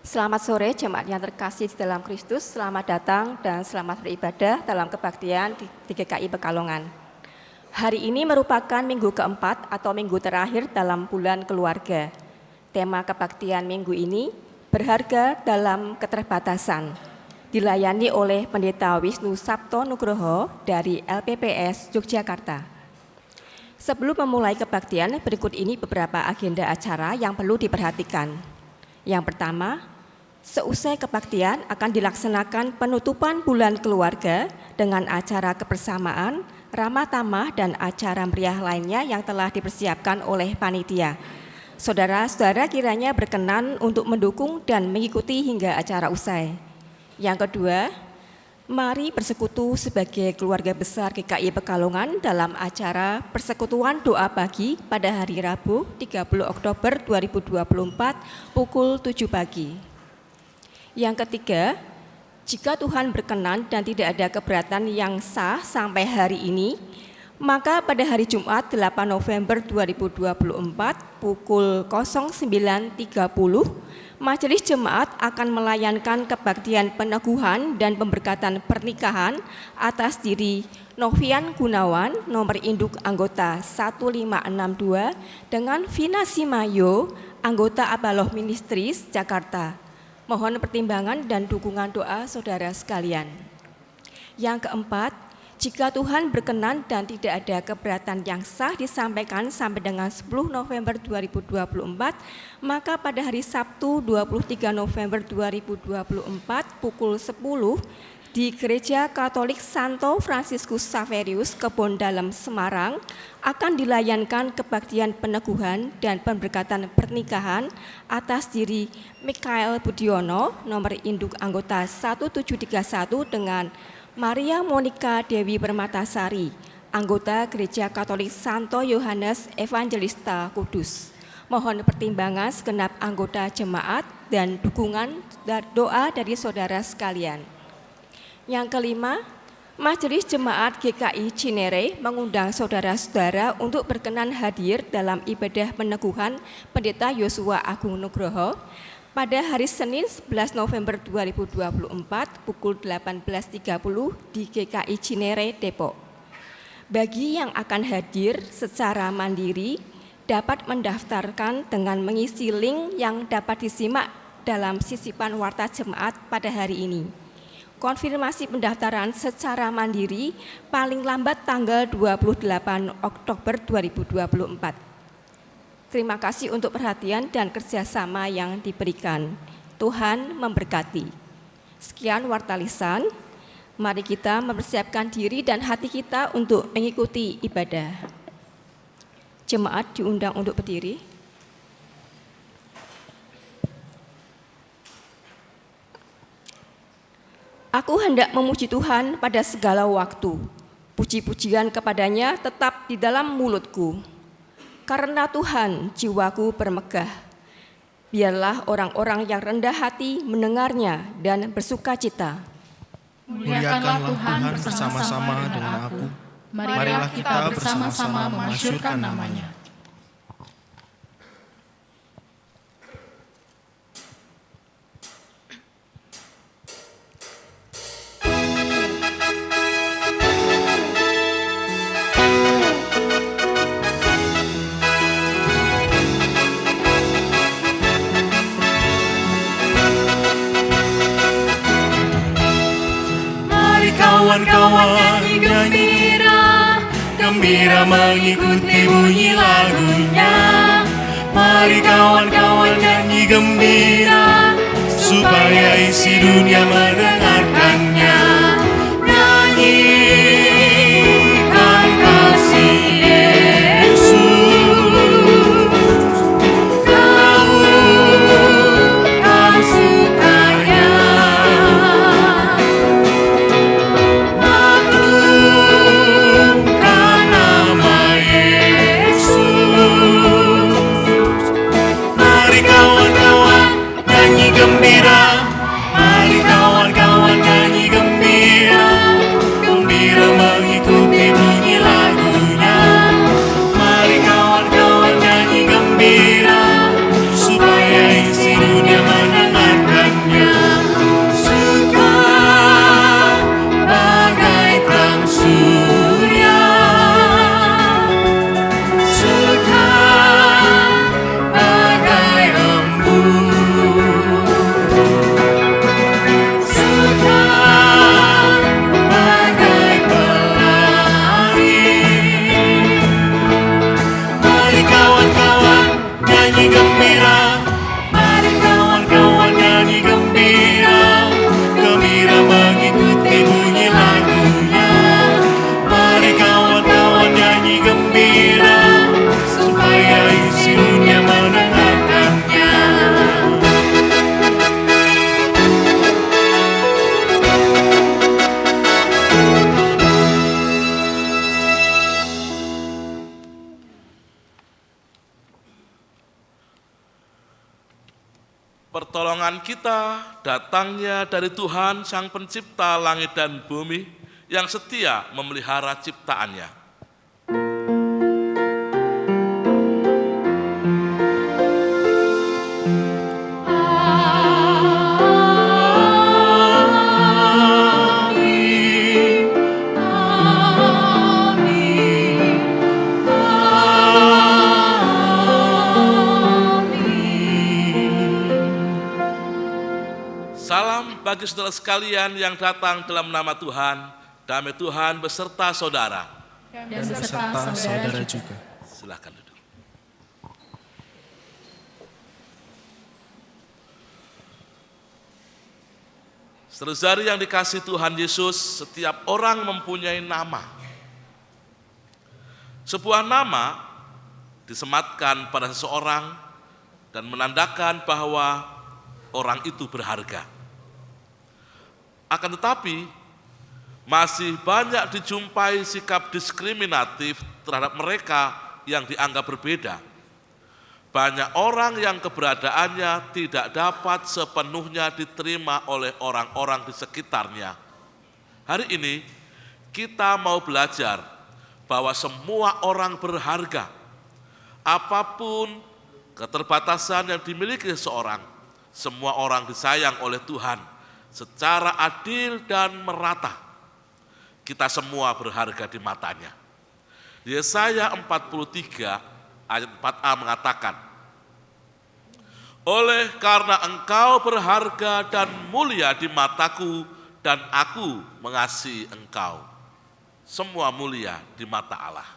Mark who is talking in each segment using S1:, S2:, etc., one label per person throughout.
S1: Selamat sore jemaat yang terkasih di dalam Kristus, selamat datang dan selamat beribadah dalam kebaktian di GKI Pekalongan. Hari ini merupakan minggu keempat atau minggu terakhir dalam bulan keluarga. Tema kebaktian minggu ini berharga dalam keterbatasan, dilayani oleh Pendeta Wisnu Sabto Nugroho dari LPPS Yogyakarta. Sebelum memulai kebaktian, berikut ini beberapa agenda acara yang perlu diperhatikan. Yang pertama, seusai kebaktian akan dilaksanakan penutupan bulan keluarga dengan acara kebersamaan, ramah tamah, dan acara meriah lainnya yang telah dipersiapkan oleh panitia. Saudara-saudara kiranya berkenan untuk mendukung dan mengikuti hingga acara usai. Yang kedua, mari bersekutu sebagai keluarga besar GKI Pekalongan dalam acara Persekutuan Doa Pagi pada hari Rabu 30 Oktober 2024 pukul 7 pagi. Yang ketiga, jika Tuhan berkenan dan tidak ada keberatan yang sah sampai hari ini, maka pada hari Jumat 8 November 2024 pukul 09.30, Majelis Jemaat akan melayangkan kebaktian peneguhan dan pemberkatan pernikahan atas diri Novian Gunawan, nomor induk anggota 1562, dengan Vina Simayo, anggota Abaloh Ministries, Jakarta. Mohon pertimbangan dan dukungan doa saudara sekalian. Yang keempat, jika Tuhan berkenan dan tidak ada keberatan yang sah disampaikan sampai dengan 10 November 2024, maka pada hari Sabtu 23 November 2024 pukul 10 di Gereja Katolik Santo Fransiskus Saverius, Kebon Dalem, Semarang akan dilayankan kebaktian peneguhan dan pemberkatan pernikahan atas diri Mikael Budiono, nomor induk anggota 1731, dengan Maria Monica Dewi Permatasari, anggota Gereja Katolik Santo Yohanes Evangelista Kudus. Mohon pertimbangan segenap anggota jemaat dan dukungan doa dari saudara sekalian. Yang kelima, Majelis Jemaat GKI Cinere mengundang saudara-saudara untuk berkenan hadir dalam ibadah peneguhan Pendeta Yosua Agung Nugroho pada hari Senin 11 November 2024 pukul 18.30 di GKI Cinere, Depok. Bagi yang akan hadir secara mandiri, dapat mendaftarkan dengan mengisi link yang dapat disimak dalam sisipan warta jemaat pada hari ini. Konfirmasi pendaftaran secara mandiri paling lambat tanggal 28 Oktober 2024. Terima kasih untuk perhatian dan kerjasama yang diberikan. Tuhan memberkati. Sekian warta lisan. Mari kita mempersiapkan diri dan hati kita untuk mengikuti ibadah. Jemaat diundang untuk berdiri. Aku hendak memuji Tuhan pada segala waktu. Puji-pujian kepadanya tetap di dalam mulutku. Karena Tuhan jiwaku bermegah. Biarlah orang-orang yang rendah hati mendengarnya dan bersuka cita.
S2: Muliakanlah Tuhan bersama-sama dengan aku. Marilah kita bersama-sama memasyurkan namanya.
S3: Kawan-kawan nyanyi gembira, gembira mengikuti bunyi lagunya. Mari kawan-kawan nyanyi gembira, supaya isi dunia mendengarkannya. Nyanyikan kasih Yesus, gaungkan sukanya. Mari kawan-kawan nyanyi gembira, mari kawan-kawan nyanyi
S4: Pertolongan kita datangnya dari Tuhan Sang Pencipta langit dan bumi yang setia memelihara ciptaannya. Salam bagi saudara sekalian yang datang dalam nama Tuhan. Damai Tuhan beserta saudara.
S2: Dan beserta saudara juga.
S4: Silakan duduk. Saudara yang dikasihi Tuhan Yesus, setiap orang mempunyai nama. Sebuah nama disematkan pada seseorang dan menandakan bahwa orang itu berharga. Akan tetapi, masih banyak dijumpai sikap diskriminatif terhadap mereka yang dianggap berbeda. Banyak orang yang keberadaannya tidak dapat sepenuhnya diterima oleh orang-orang di sekitarnya. Hari ini, kita mau belajar bahwa semua orang berharga. Apapun keterbatasan yang dimiliki seseorang, semua orang disayang oleh Tuhan secara adil dan merata. Kita semua berharga di matanya. Yesaya 43 ayat 4a mengatakan, oleh karena engkau berharga dan mulia di mataku dan aku mengasihi engkau. Semua mulia di mata Allah.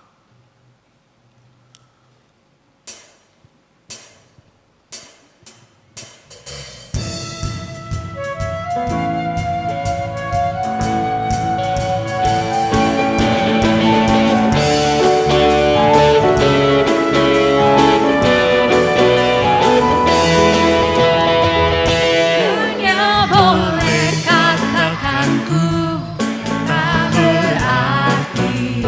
S3: Ku tak berarti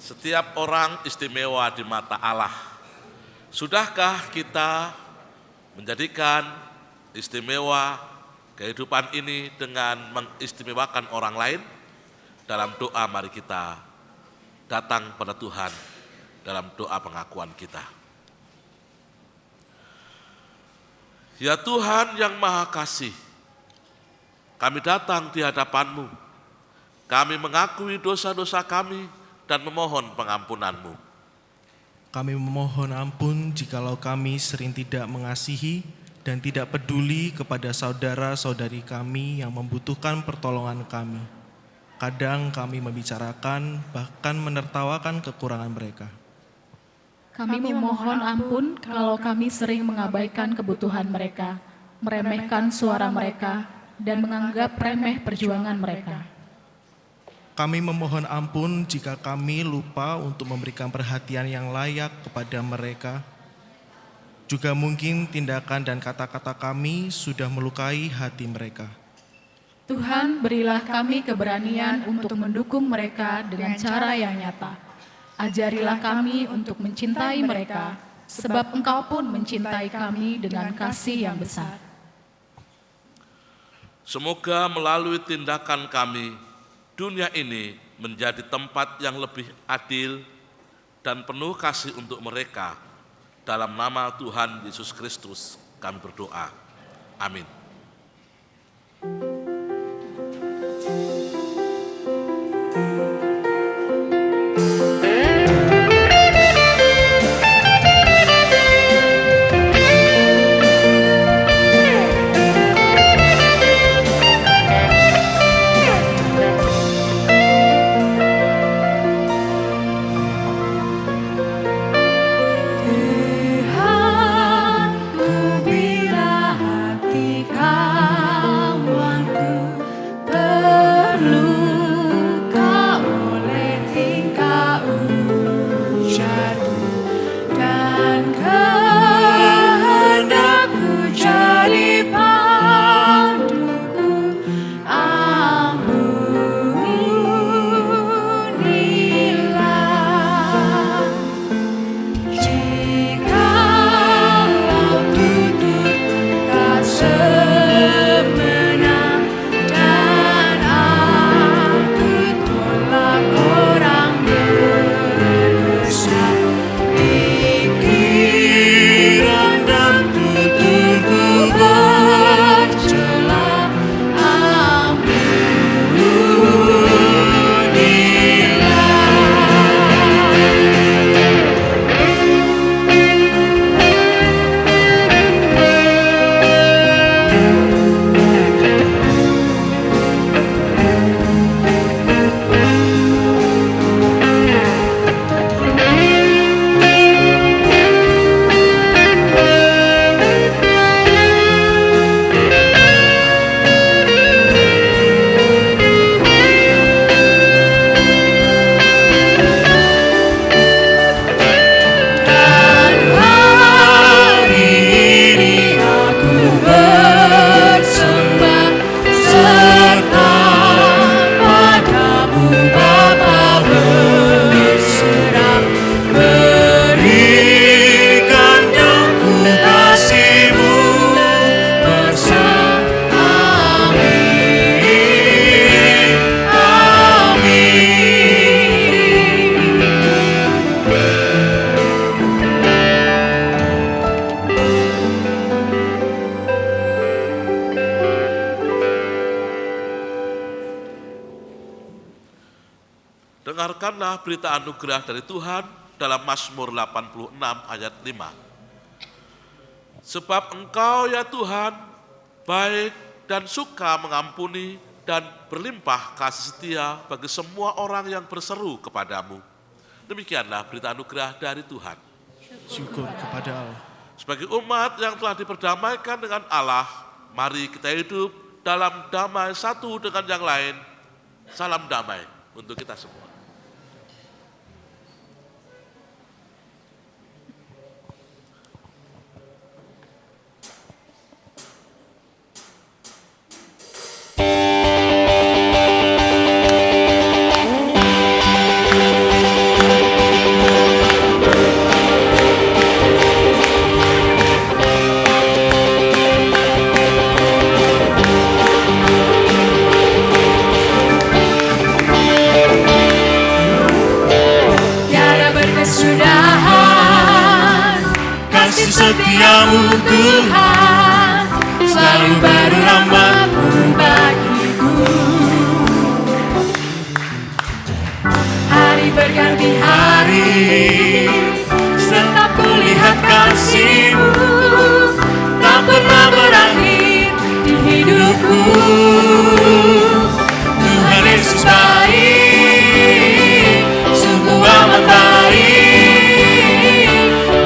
S4: Setiap orang istimewa di mata Allah. Sudahkah kita menjadikan istimewa kehidupan ini dengan mengistimewakan orang lain? Dalam doa mari kita datang pada Tuhan dalam doa pengakuan kita. Ya Tuhan yang Maha Kasih, kami datang di hadapan-Mu. Kami mengakui dosa-dosa kami dan memohon pengampunan-Mu.
S2: Kami memohon ampun jikalau kami sering tidak mengasihi dan tidak peduli kepada saudara-saudari kami yang membutuhkan pertolongan kami. Kadang kami membicarakan, bahkan menertawakan kekurangan mereka.
S5: Kami memohon ampun kalau kami sering mengabaikan kebutuhan mereka, meremehkan suara mereka, dan menganggap remeh perjuangan mereka.
S2: Kami memohon ampun jika kami lupa untuk memberikan perhatian yang layak kepada mereka. Juga mungkin tindakan dan kata-kata kami sudah melukai hati mereka.
S5: Tuhan, berilah kami keberanian untuk mendukung mereka dengan cara yang nyata. Ajarilah kami untuk mencintai mereka, sebab Engkau pun mencintai kami dengan kasih yang besar.
S4: Semoga melalui tindakan kami, dunia ini menjadi tempat yang lebih adil dan penuh kasih untuk mereka. Dalam nama Tuhan Yesus Kristus kami berdoa. Amin. Dengarkanlah berita anugerah dari Tuhan dalam Mazmur 86 ayat 5. Sebab Engkau ya Tuhan, baik dan suka mengampuni dan berlimpah kasih setia bagi semua orang yang berseru kepadamu. Demikianlah berita anugerah dari Tuhan.
S2: Syukur kepada Allah.
S4: Sebagai umat yang telah diperdamaikan dengan Allah, mari kita hidup dalam damai satu dengan yang lain. Salam damai untuk kita semua.
S3: berganti hari, setiap kulihat kasih-Mu tak pernah berakhir di hidupku. Tuhan Yesus baik, sungguh amat baik,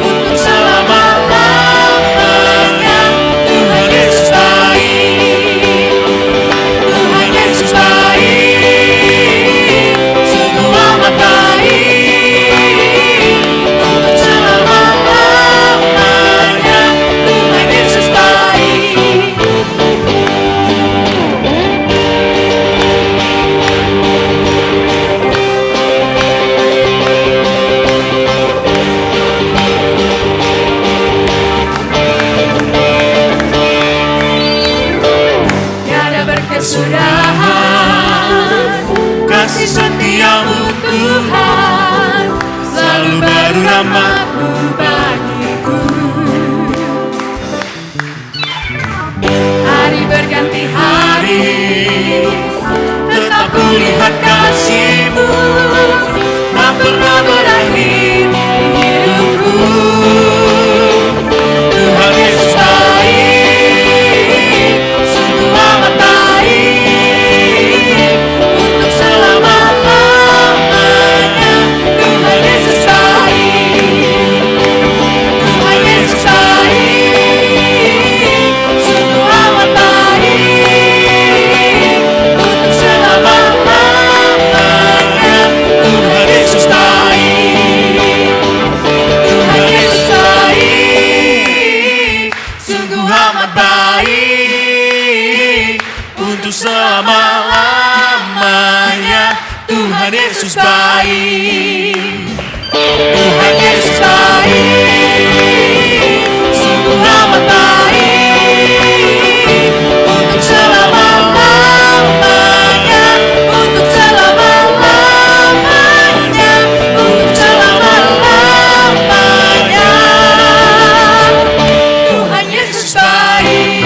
S3: untuk selama-lamanya. Tuhan Yesus baik, Tuhan Yesus baik, sungguh amat baik, untuk selama-lamanya. Tuhan Yesus baik. Tiada berkesudahan kasih setia-Mu Tuhan, selalu baru rahmat-Mu bagiku. Hari berganti hari, tetap kulihat kasih-Mu tak pernah berakhir di hidupku. Tuhan Yesus baik, sungguh amat baik, untuk selama-lamanya. Tuhan Yesus baik, Tuhan Yesus baik, sungguh amat baik, untuk selama-lamanya. Tuhan Yesus baik, Tuhan Yesus baik, sungguh amat baik, untuk selama-lamanya. Tuhan Yesus baik, Tuhan Yesus baik, sungguh amat baik, untuk selama-lamanya, untuk selama-lamanya, untuk selama-lamanya. Tuhan Yesus baik.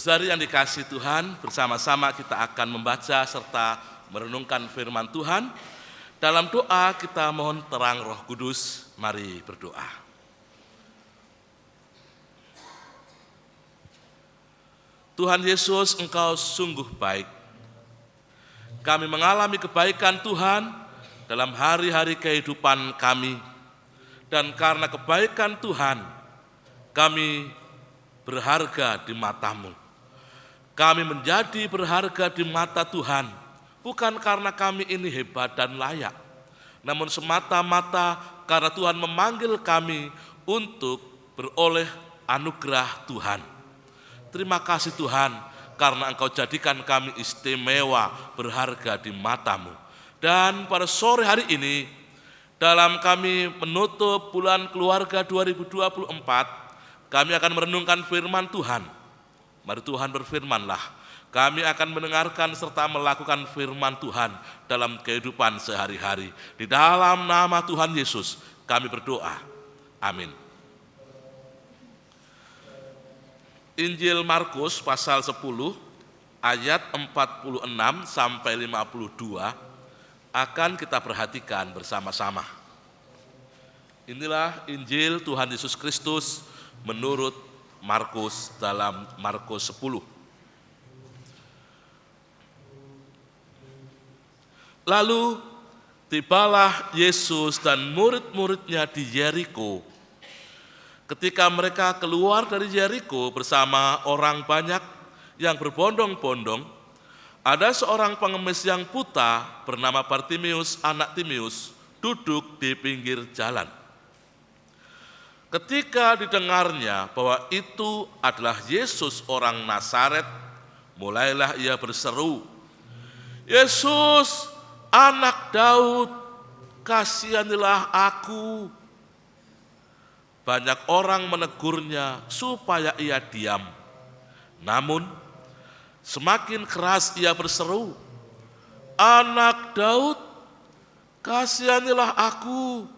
S4: Saudara yang dikasihi Tuhan, bersama-sama kita akan membaca serta merenungkan firman Tuhan. Dalam doa kita mohon terang Roh Kudus, mari berdoa. Tuhan Yesus, Engkau sungguh baik. Kami mengalami kebaikan Tuhan dalam hari-hari kehidupan kami. Dan karena kebaikan Tuhan, kami berharga di mata-Mu. Kami menjadi berharga di mata Tuhan, bukan karena kami ini hebat dan layak, namun semata-mata karena Tuhan memanggil kami untuk beroleh anugerah Tuhan. Terima kasih Tuhan, karena Engkau jadikan kami istimewa, berharga di mata-Mu. Dan pada sore hari ini, dalam kami menutup bulan keluarga 2024, kami akan merenungkan firman Tuhan. Mari Tuhan berfirmanlah, kami akan mendengarkan serta melakukan firman Tuhan dalam kehidupan sehari-hari. Di dalam nama Tuhan Yesus kami berdoa, amin. Injil Markus pasal 10 ayat 46 sampai 52 akan kita perhatikan bersama-sama. Inilah Injil Tuhan Yesus Kristus menurut Markus dalam Markus 10. Lalu tibalah Yesus dan murid-muridnya di Yeriko. Ketika mereka keluar dari Yeriko bersama orang banyak yang berbondong-bondong, ada seorang pengemis yang buta bernama Bartimius, anak Timeus, duduk di pinggir jalan. Ketika didengarnya bahwa itu adalah Yesus orang Nazaret, mulailah ia berseru, "Yesus, anak Daud, kasihanilah aku." Banyak orang menegurnya supaya ia diam. Namun, semakin keras ia berseru, "Anak Daud, kasihanilah aku."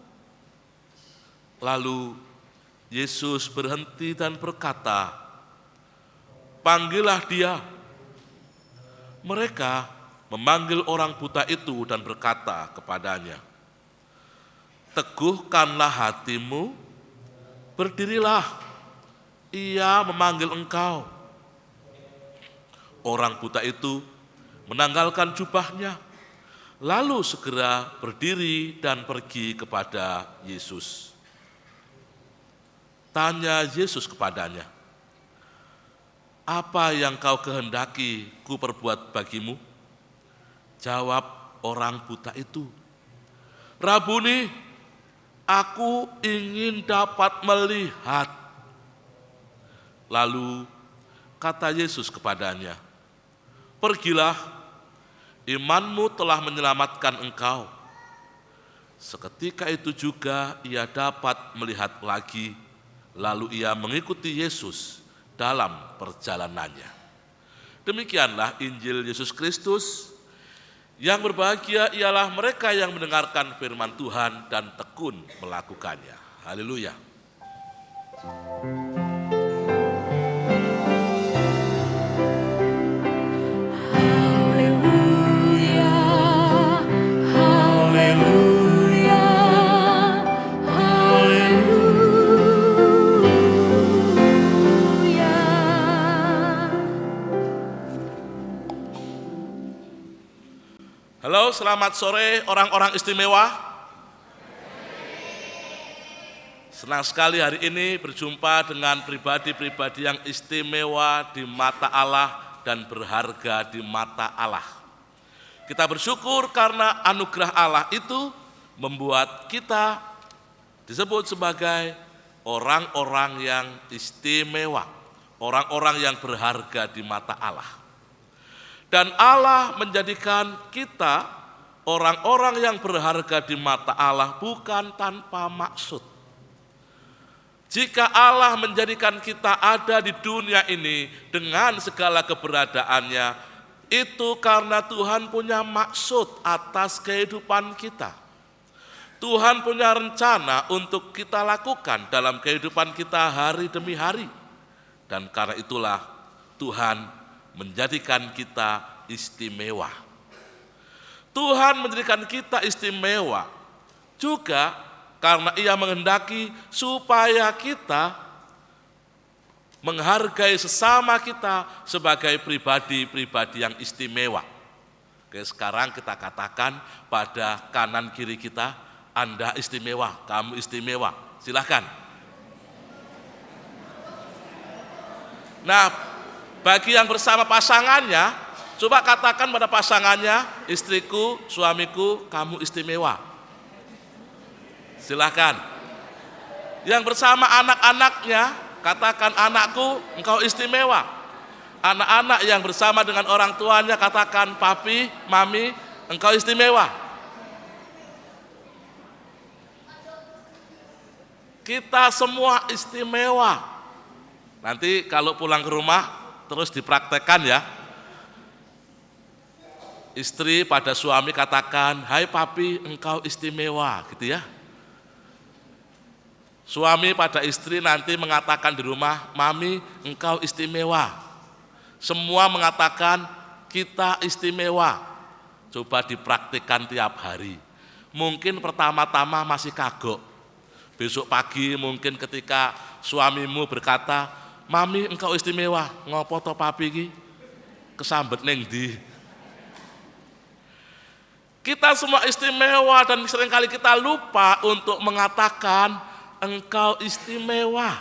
S4: Lalu Yesus berhenti dan berkata, "Panggillah dia." Mereka memanggil orang buta itu dan berkata kepadanya, "Teguhkanlah hatimu, berdirilah, ia memanggil engkau." Orang buta itu menanggalkan jubahnya, lalu segera berdiri dan pergi kepada Yesus. Tanya Yesus kepadanya, "Apa yang kau kehendaki ku perbuat bagimu?" Jawab orang buta itu, "Rabuni, aku ingin dapat melihat." Lalu kata Yesus kepadanya, "Pergilah, imanmu telah menyelamatkan engkau." Seketika itu juga ia dapat melihat lagi, lalu ia mengikuti Yesus dalam perjalanannya. Demikianlah Injil Yesus Kristus. Yang berbahagia ialah mereka yang mendengarkan firman Tuhan dan tekun melakukannya. Haleluya. Halo, selamat sore orang-orang istimewa. Senang sekali hari ini berjumpa dengan pribadi-pribadi yang istimewa di mata Allah dan berharga di mata Allah. Kita bersyukur karena anugerah Allah itu membuat kita disebut sebagai orang-orang yang istimewa, orang-orang yang berharga di mata Allah. Dan Allah menjadikan kita orang-orang yang berharga di mata Allah bukan tanpa maksud. Jika Allah menjadikan kita ada di dunia ini dengan segala keberadaannya, itu karena Tuhan punya maksud atas kehidupan kita. Tuhan punya rencana untuk kita lakukan dalam kehidupan kita hari demi hari. Dan karena itulah Tuhan menjadikan kita istimewa. Tuhan menjadikan kita istimewa juga karena Ia menghendaki supaya kita menghargai sesama kita sebagai pribadi-pribadi yang istimewa. Oke, sekarang kita katakan pada kanan kiri kita, Anda istimewa, kamu istimewa. Silakan. Nah, bagi yang bersama pasangannya, coba katakan pada pasangannya, "Istriku, suamiku, kamu istimewa." Silakan. Yang bersama anak-anaknya, katakan, "Anakku, engkau istimewa." Anak-anak yang bersama dengan orang tuanya, katakan, "Papi, mami, engkau istimewa." Kita semua istimewa. Nanti kalau pulang ke rumah, terus dipraktekkan ya. Istri pada suami katakan, "Hai papi, engkau istimewa," gitu ya. Suami pada istri nanti mengatakan di rumah, "Mami, engkau istimewa." Semua mengatakan, "Kita istimewa." Coba dipraktikkan tiap hari. Mungkin pertama-tama masih kagok. Besok pagi mungkin ketika suamimu berkata, "Mami, engkau istimewa." Ngopo to papi iki? Kesambet ning ndi? Kita semua istimewa dan seringkali kita lupa untuk mengatakan engkau istimewa.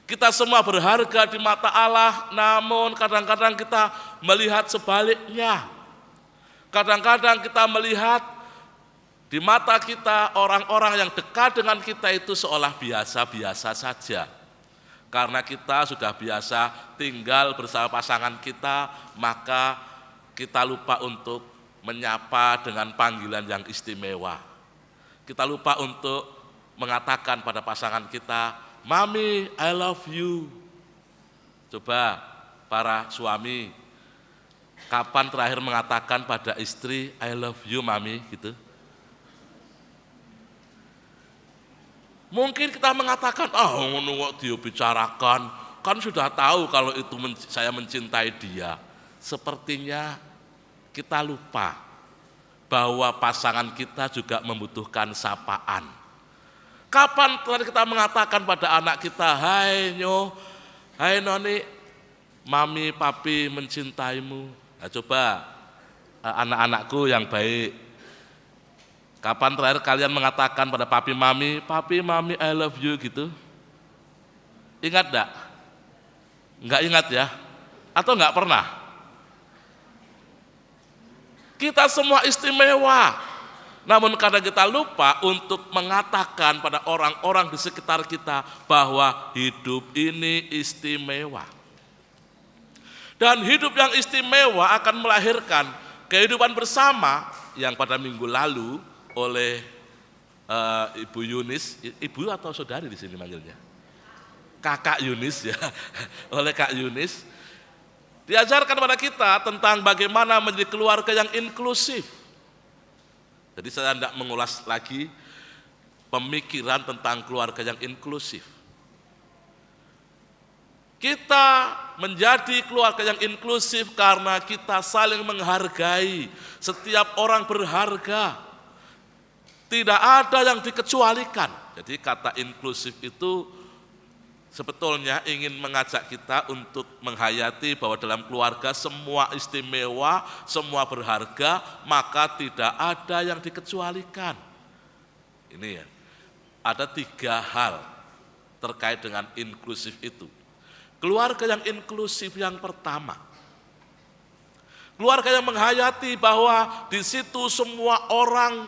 S4: Kita semua berharga di mata Allah, namun kadang-kadang kita melihat sebaliknya. Kadang-kadang kita melihat di mata kita orang-orang yang dekat dengan kita itu seolah biasa-biasa saja. Karena kita sudah biasa tinggal bersama pasangan kita, maka kita lupa untuk menyapa dengan panggilan yang istimewa. Kita lupa untuk mengatakan pada pasangan kita, "Mami, I love you." Coba para suami, kapan terakhir mengatakan pada istri, "I love you, Mami," gitu? Mungkin kita mengatakan, ngono kok dibicarakan, kan sudah tahu kalau itu saya mencintai dia. Sepertinya kita lupa bahwa pasangan kita juga membutuhkan sapaan. Kapan terakhir kita mengatakan pada anak kita, hai Nyo, hai Noni, mami, papi mencintaimu. Nah, coba anak-anakku yang baik, kapan terakhir kalian mengatakan pada papi, mami, I love you gitu? Ingat enggak? Enggak ingat ya? Atau enggak pernah? Kita semua istimewa. Namun karena kita lupa untuk mengatakan pada orang-orang di sekitar kita bahwa hidup ini istimewa. Dan hidup yang istimewa akan melahirkan kehidupan bersama yang pada minggu lalu oleh Ibu Yunis, ibu atau saudari di sini manggilnya? Kakak Yunis ya, oleh Kak Yunis. Diajarkan pada kita tentang bagaimana menjadi keluarga yang inklusif. Jadi saya tidak mengulas lagi pemikiran tentang keluarga yang inklusif. Kita menjadi keluarga yang inklusif karena kita saling menghargai. Setiap orang berharga. Tidak ada yang dikecualikan. Jadi kata inklusif itu sebetulnya ingin mengajak kita untuk menghayati bahwa dalam keluarga semua istimewa, semua berharga, maka tidak ada yang dikecualikan. Ini ya, ada 3 hal terkait dengan inklusif itu. Keluarga yang inklusif yang pertama, keluarga yang menghayati bahwa di situ semua orang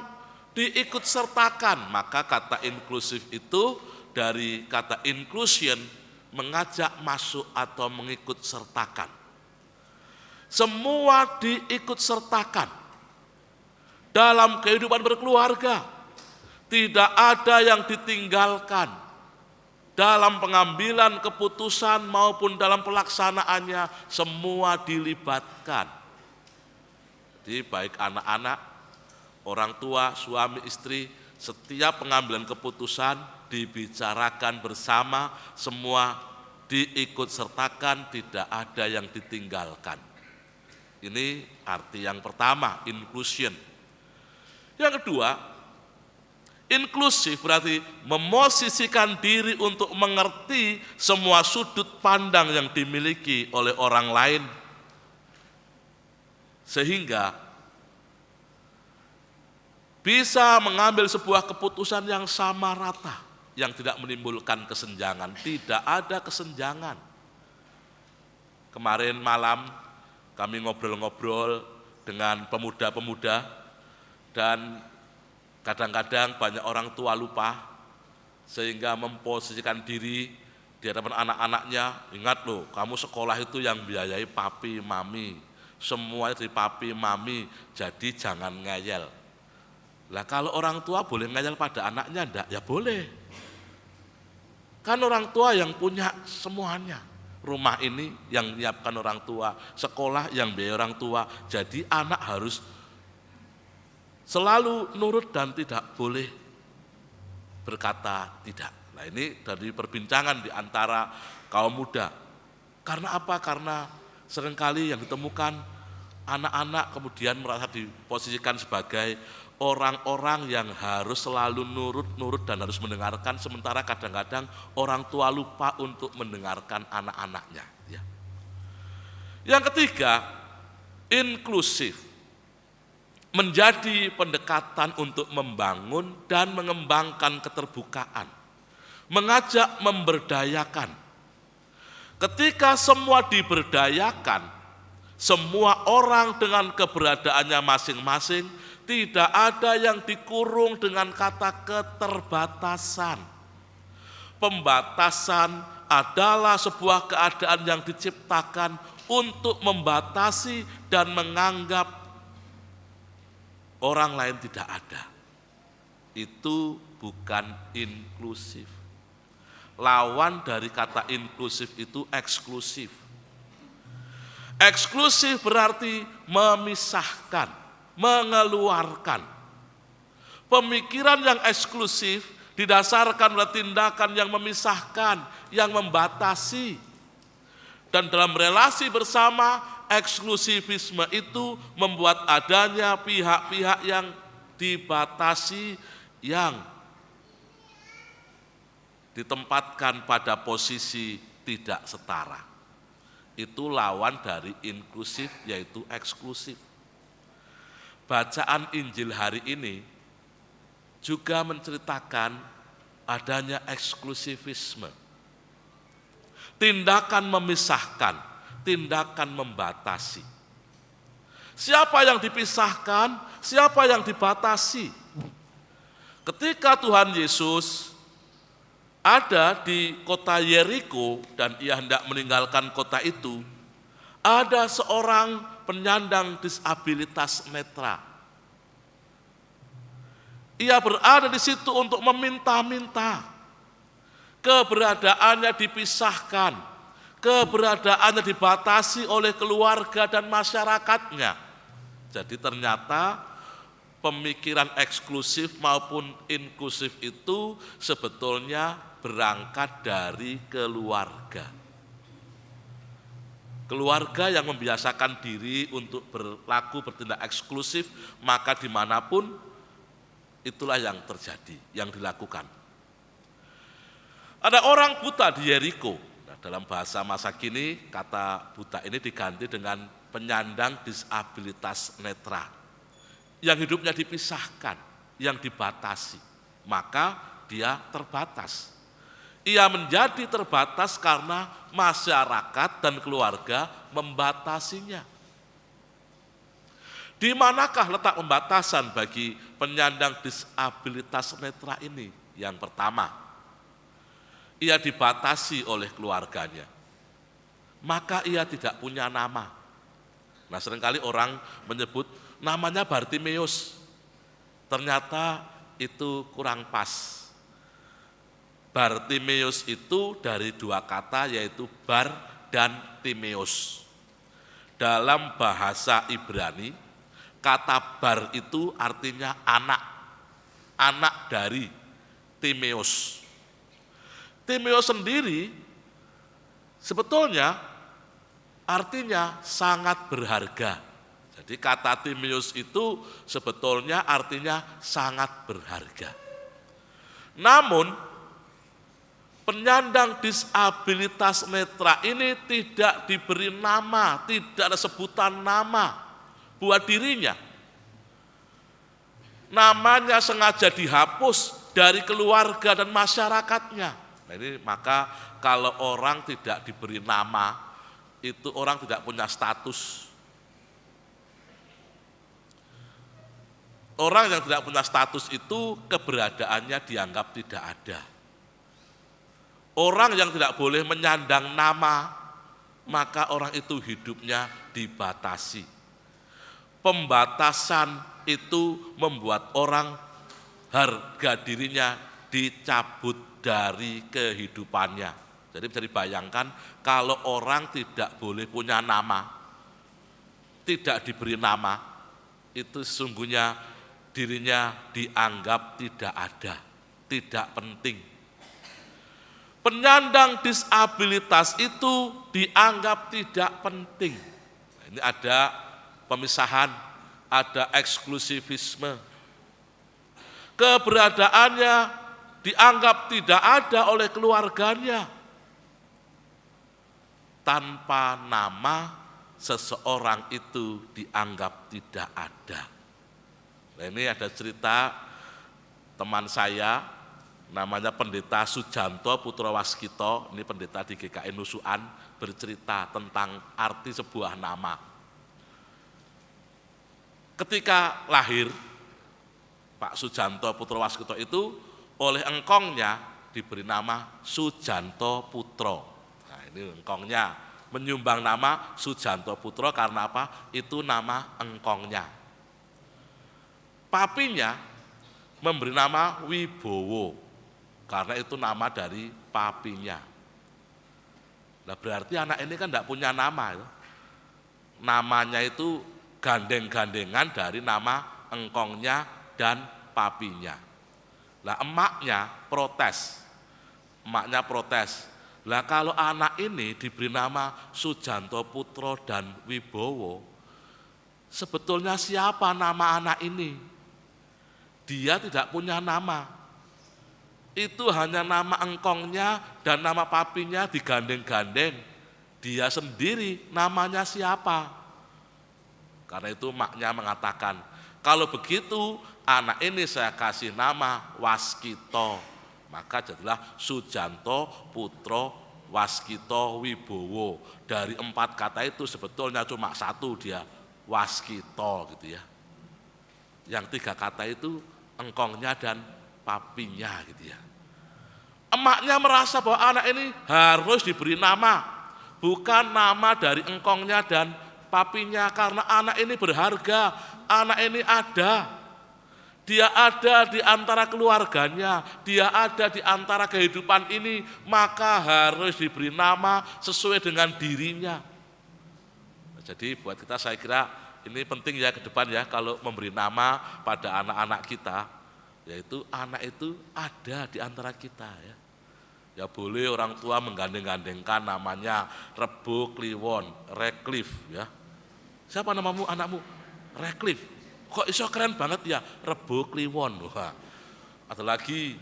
S4: diikut sertakan, maka kata inklusif itu dari kata inclusion, mengajak masuk atau mengikut sertakan. Semua diikut sertakan dalam kehidupan berkeluarga. Tidak ada yang ditinggalkan dalam pengambilan keputusan maupun dalam pelaksanaannya, semua dilibatkan. Jadi baik anak-anak, orang tua, suami, istri, setiap pengambilan keputusan dibicarakan bersama, semua diikut sertakan, tidak ada yang ditinggalkan. Ini arti yang pertama, inclusion. Yang kedua, inklusif berarti memosisikan diri untuk mengerti semua sudut pandang yang dimiliki oleh orang lain, sehingga bisa mengambil sebuah keputusan yang sama rata, yang tidak menimbulkan kesenjangan. Tidak ada kesenjangan. Kemarin malam kami ngobrol-ngobrol dengan pemuda-pemuda, dan kadang-kadang banyak orang tua lupa, sehingga memposisikan diri di hadapan anak-anaknya. Ingat loh, kamu sekolah itu yang biayai papi, mami, semuanya dari papi, mami, jadi jangan ngeyel. Lah kalau orang tua boleh ngeyel pada anaknya enggak? Ya boleh. Kan orang tua yang punya semuanya. Rumah ini yang menyiapkan orang tua, sekolah yang biaya orang tua. Jadi anak harus selalu nurut dan tidak boleh berkata tidak. Nah ini dari perbincangan di antara kaum muda. Karena apa? Karena seringkali yang ditemukan anak-anak kemudian merasa diposisikan sebagai orang-orang yang harus selalu nurut dan harus mendengarkan, sementara kadang-kadang orang tua lupa untuk mendengarkan anak-anaknya. Ya. Yang ketiga, inklusif menjadi pendekatan untuk membangun dan mengembangkan keterbukaan, mengajak memberdayakan. Ketika semua diberdayakan, semua orang dengan keberadaannya masing-masing, tidak ada yang dikurung dengan kata keterbatasan. Pembatasan adalah sebuah keadaan yang diciptakan untuk membatasi dan menganggap orang lain tidak ada. Itu bukan inklusif. Lawan dari kata inklusif itu eksklusif. Eksklusif berarti memisahkan, mengeluarkan. Pemikiran yang eksklusif didasarkan pada tindakan yang memisahkan, yang membatasi. Dan dalam relasi bersama, eksklusivisme itu membuat adanya pihak-pihak yang dibatasi, yang ditempatkan pada posisi tidak setara. Itu lawan dari inklusif, yaitu eksklusif. Bacaan Injil hari ini juga menceritakan adanya eksklusivisme. Tindakan memisahkan, tindakan membatasi. Siapa yang dipisahkan, siapa yang dibatasi? Ketika Tuhan Yesus ada di kota Yeriko dan ia hendak meninggalkan kota itu, ada seorang penyandang disabilitas netra. Ia berada di situ untuk meminta-minta. Keberadaannya dipisahkan, keberadaannya dibatasi oleh keluarga dan masyarakatnya. Jadi ternyata pemikiran eksklusif maupun inklusif itu sebetulnya berangkat dari keluarga. Keluarga yang membiasakan diri untuk bertindak eksklusif, maka dimanapun itulah yang terjadi, yang dilakukan. Ada orang buta di Yeriko. Nah, dalam bahasa masa kini, kata buta ini diganti dengan penyandang disabilitas netra. Yang hidupnya dipisahkan, yang dibatasi. Maka dia terbatas. Ia menjadi terbatas karena masyarakat dan keluarga membatasinya. Di manakah letak pembatasan bagi penyandang disabilitas netra ini? Yang pertama, ia dibatasi oleh keluarganya. Maka ia tidak punya nama. Nah, seringkali orang menyebut namanya Bartimeus. Ternyata itu kurang pas. Bartimeus itu dari dua kata, yaitu bar dan timeus. Dalam bahasa Ibrani, kata bar itu artinya anak, anak dari Timeus. Timeus sendiri sebetulnya artinya sangat berharga. Jadi kata Timeus itu sebetulnya artinya sangat berharga. Namun penyandang disabilitas netra ini tidak diberi nama, tidak ada sebutan nama buat dirinya. Namanya sengaja dihapus dari keluarga dan masyarakatnya. Nah, ini maka kalau orang tidak diberi nama, itu orang tidak punya status. Orang yang tidak punya status itu keberadaannya dianggap tidak ada. Orang yang tidak boleh menyandang nama, maka orang itu hidupnya dibatasi. Pembatasan itu membuat orang harga dirinya dicabut dari kehidupannya. Jadi bisa dibayangkan kalau orang tidak boleh punya nama, tidak diberi nama, itu sesungguhnya dirinya dianggap tidak ada, tidak penting. Penyandang disabilitas itu dianggap tidak penting. Nah, ini ada pemisahan, ada eksklusivisme. Keberadaannya dianggap tidak ada oleh keluarganya. Tanpa nama, seseorang itu dianggap tidak ada. Nah, ini ada cerita teman saya, namanya Pendeta Sujanto Putra Waskito, ini pendeta di GKI Nusuan, bercerita tentang arti sebuah nama. Ketika lahir, Pak Sujanto Putra Waskito itu oleh engkongnya diberi nama Sujanto Putro. Nah, ini engkongnya menyumbang nama Sujanto Putro karena apa? Itu nama engkongnya. Papinya memberi nama Wibowo karena itu nama dari papinya. Nah, berarti anak ini kan tidak punya nama. Namanya itu gandeng-gandengan dari nama engkongnya dan papinya. Lah emaknya protes. Lah kalau anak ini diberi nama Sujanto Putro dan Wibowo, sebetulnya siapa nama anak ini? Dia tidak punya nama. Itu hanya nama engkongnya dan nama papinya digandeng-gandeng. Dia sendiri namanya siapa? Karena itu maknya mengatakan, kalau begitu anak ini saya kasih nama Waskito. Maka jadilah Sujanto Putro Waskito Wibowo. Dari 4 kata itu sebetulnya cuma 1 dia, Waskito gitu ya. Yang 3 kata itu engkongnya dan papinya gitu ya. Emaknya merasa bahwa anak ini harus diberi nama, bukan nama dari engkongnya dan papinya, karena anak ini berharga, anak ini ada. Dia ada di antara keluarganya, dia ada di antara kehidupan ini, maka harus diberi nama sesuai dengan dirinya. Jadi buat kita saya kira ini penting ya ke depan ya, kalau memberi nama pada anak-anak kita, yaitu anak itu ada di antara kita ya. Ya boleh orang tua menggandeng-gandengkan namanya Rebo Kliwon, Recliffe ya. Siapa namamu anakmu? Recliffe. Kok iso keren banget ya, Rebo Kliwon. Wah. Ada lagi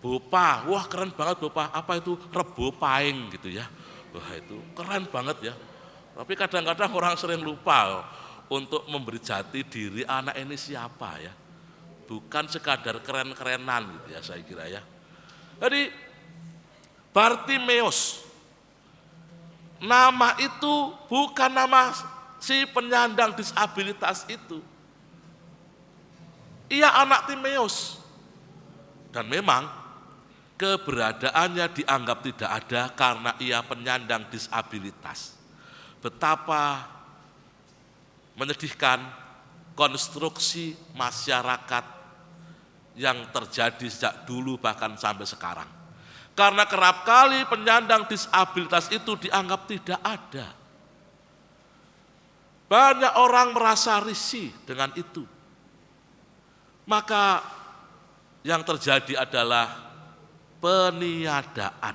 S4: Bopa, wah keren banget Bopa. Apa itu? Rebo Paing gitu ya. Wah itu keren banget ya. Tapi kadang-kadang orang sering lupa untuk memberi jati diri anak ini siapa ya. Bukan sekadar keren-kerenan gitu ya saya kira ya. Jadi Bartimeus, nama itu bukan nama si penyandang disabilitas itu. Ia anak Timeus. Dan memang keberadaannya dianggap tidak ada karena ia penyandang disabilitas. Betapa menyedihkan konstruksi masyarakat yang terjadi sejak dulu bahkan sampai sekarang. Karena kerap kali penyandang disabilitas itu dianggap tidak ada. Banyak orang merasa risih dengan itu. Maka yang terjadi adalah peniadaan.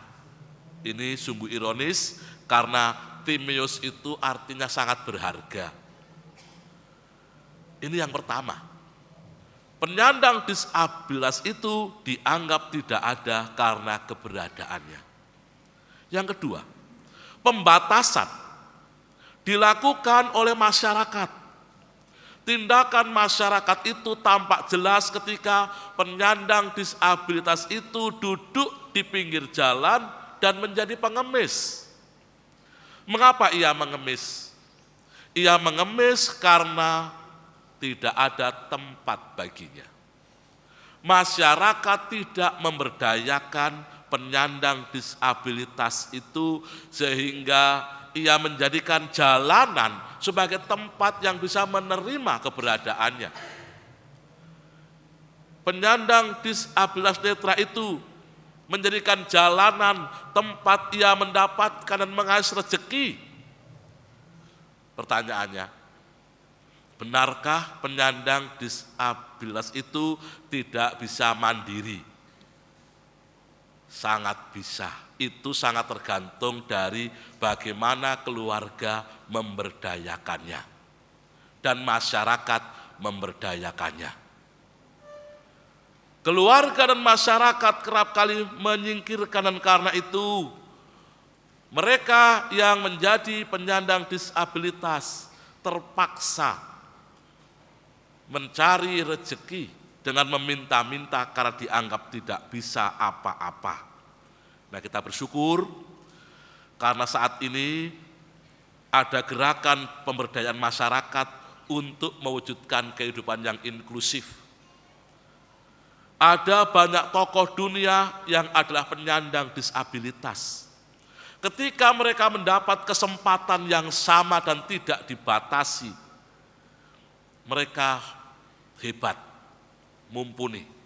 S4: Ini sungguh ironis karena Timeus itu artinya sangat berharga. Ini yang pertama. Penyandang disabilitas itu dianggap tidak ada karena keberadaannya. Yang kedua, pembatasan dilakukan oleh masyarakat. Tindakan masyarakat itu tampak jelas ketika penyandang disabilitas itu duduk di pinggir jalan dan menjadi pengemis. Mengapa ia mengemis? Ia mengemis karena tidak ada tempat baginya. Masyarakat tidak memberdayakan penyandang disabilitas itu sehingga ia menjadikan jalanan sebagai tempat yang bisa menerima keberadaannya. Penyandang disabilitas netra itu menjadikan jalanan tempat ia mendapatkan dan mengais rezeki. Pertanyaannya, benarkah penyandang disabilitas itu tidak bisa mandiri? Sangat bisa. Itu sangat tergantung dari bagaimana keluarga memberdayakannya dan masyarakat memberdayakannya. Keluarga dan masyarakat kerap kali menyingkirkan, dan karena itu mereka yang menjadi penyandang disabilitas terpaksa mencari rezeki dengan meminta-minta karena dianggap tidak bisa apa-apa. Nah, kita bersyukur karena saat ini ada gerakan pemberdayaan masyarakat untuk mewujudkan kehidupan yang inklusif. Ada banyak tokoh dunia yang adalah penyandang disabilitas. Ketika mereka mendapat kesempatan yang sama dan tidak dibatasi, mereka hebat, mumpuni.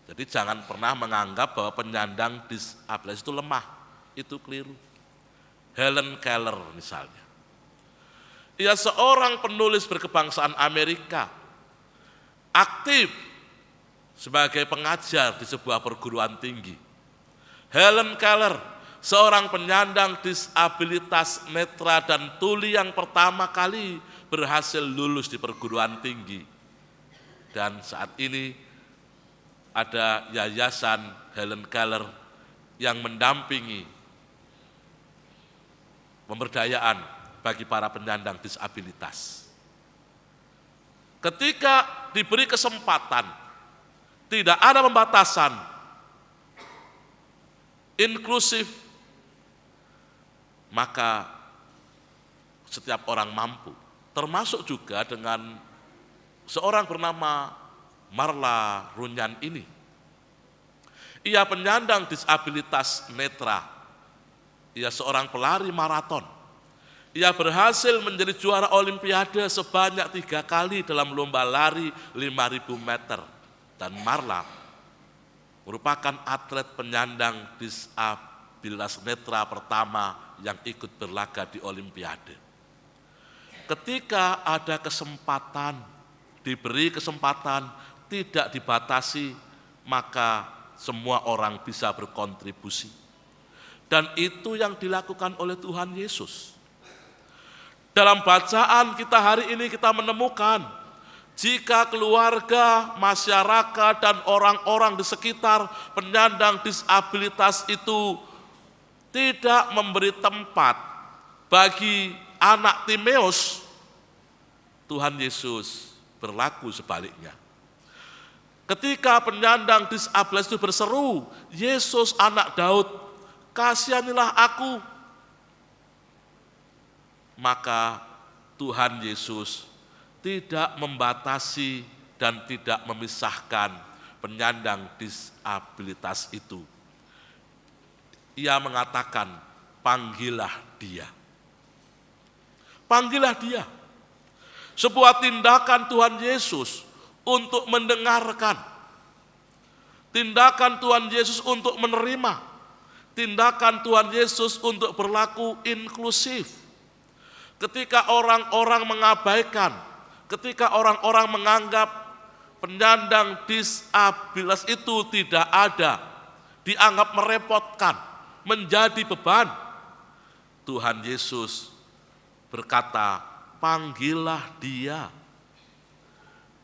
S4: Jadi jangan pernah menganggap bahwa penyandang disabilitas itu lemah, itu keliru. Helen Keller misalnya. Ia seorang penulis berkebangsaan Amerika, aktif sebagai pengajar di sebuah perguruan tinggi. Helen Keller, seorang penyandang disabilitas netra dan tuli yang pertama kali berhasil lulus di perguruan tinggi. Dan saat ini ada yayasan Helen Keller yang mendampingi pemberdayaan bagi para penyandang disabilitas. Ketika diberi kesempatan, tidak ada pembatasan, inklusif, maka setiap orang mampu, termasuk juga dengan seorang bernama Marla Runyan ini. Ia penyandang disabilitas netra. Ia seorang pelari maraton. Ia berhasil menjadi juara olimpiade sebanyak 3 kali dalam lomba lari 5.000 meter. Dan Marla merupakan atlet penyandang disabilitas netra pertama yang ikut berlaga di olimpiade. Ketika ada kesempatan, diberi kesempatan, tidak dibatasi, maka semua orang bisa berkontribusi. Dan itu yang dilakukan oleh Tuhan Yesus. Dalam bacaan kita hari ini kita menemukan, jika keluarga, masyarakat, dan orang-orang di sekitar penyandang disabilitas itu tidak memberi tempat bagi anak Timeus, Tuhan Yesus berlaku sebaliknya. Ketika penyandang disabilitas itu berseru, Yesus anak Daud, kasihanilah aku. Maka Tuhan Yesus tidak membatasi dan tidak memisahkan penyandang disabilitas itu. Ia mengatakan, panggillah dia. Panggillah dia. Sebuah tindakan Tuhan Yesus untuk mendengarkan, tindakan Tuhan Yesus untuk menerima, tindakan Tuhan Yesus untuk berlaku inklusif. Ketika orang-orang mengabaikan, ketika orang-orang menganggap penyandang disabilitas itu tidak ada, dianggap merepotkan, menjadi beban, Tuhan Yesus berkata, panggillah dia.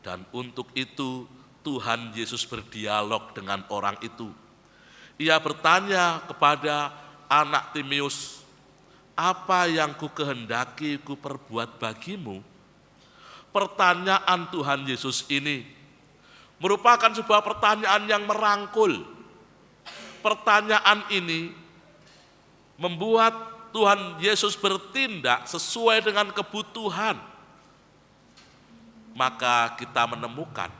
S4: Dan untuk itu Tuhan Yesus berdialog dengan orang itu. Ia bertanya kepada anak Timeus, apa yang ku kehendaki ku perbuat bagimu? Pertanyaan Tuhan Yesus ini merupakan sebuah pertanyaan yang merangkul. Pertanyaan ini membuat Tuhan Yesus bertindak sesuai dengan kebutuhan. Maka kita menemukan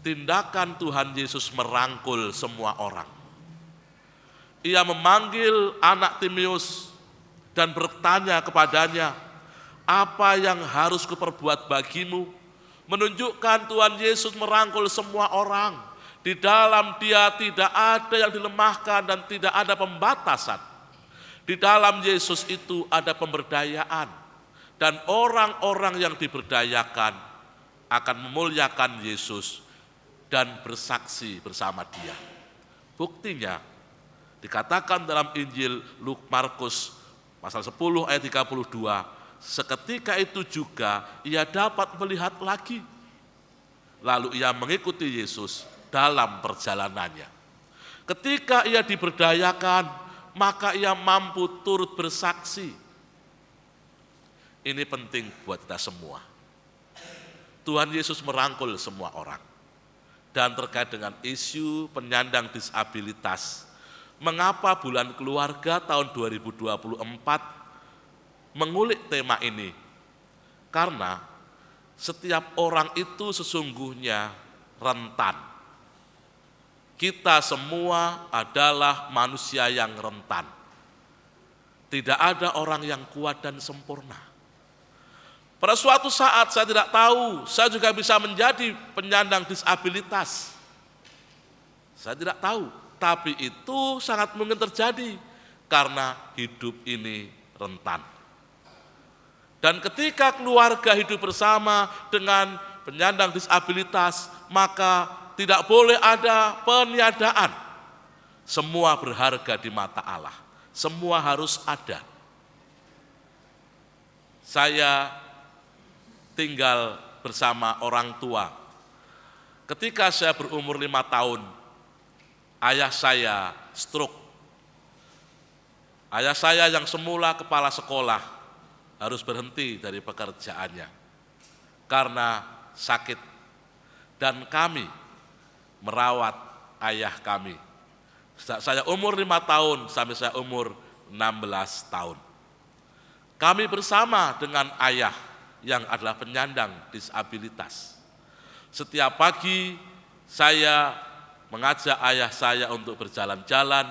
S4: tindakan Tuhan Yesus merangkul semua orang. Ia memanggil anak Timeus dan bertanya kepadanya, apa yang harus kuperbuat bagimu? Menunjukkan Tuhan Yesus merangkul semua orang. Di dalam dia tidak ada yang dilemahkan dan tidak ada pembatasan. Di dalam Yesus itu ada pemberdayaan. Dan orang-orang yang diberdayakan akan memuliakan Yesus dan bersaksi bersama dia. Buktinya dikatakan dalam Injil Markus pasal 10 ayat 32, seketika itu juga ia dapat melihat lagi. Lalu ia mengikuti Yesus dalam perjalanannya. Ketika ia diberdayakan, maka ia mampu turut bersaksi. Ini penting buat kita semua. Tuhan Yesus merangkul semua orang. Dan terkait dengan isu penyandang disabilitas, mengapa bulan keluarga tahun 2024 mengulik tema ini? Karena setiap orang itu sesungguhnya rentan. Kita semua adalah manusia yang rentan. Tidak ada orang yang kuat dan sempurna. Pada suatu saat saya tidak tahu, saya juga bisa menjadi penyandang disabilitas. Saya tidak tahu, tapi itu sangat mungkin terjadi karena hidup ini rentan. Dan ketika keluarga hidup bersama dengan penyandang disabilitas, maka tidak boleh ada peniadaan. Semua berharga di mata Allah. Semua harus ada. Saya tinggal bersama orang tua. Ketika saya berumur 5 tahun, ayah saya stroke. Ayah saya yang semula kepala sekolah harus berhenti dari pekerjaannya karena sakit. Dan kami merawat ayah kami. Sejak saya umur 5 tahun sampai saya umur 16 tahun. Kami bersama dengan ayah yang adalah penyandang disabilitas. Setiap pagi saya mengajak ayah saya untuk berjalan-jalan,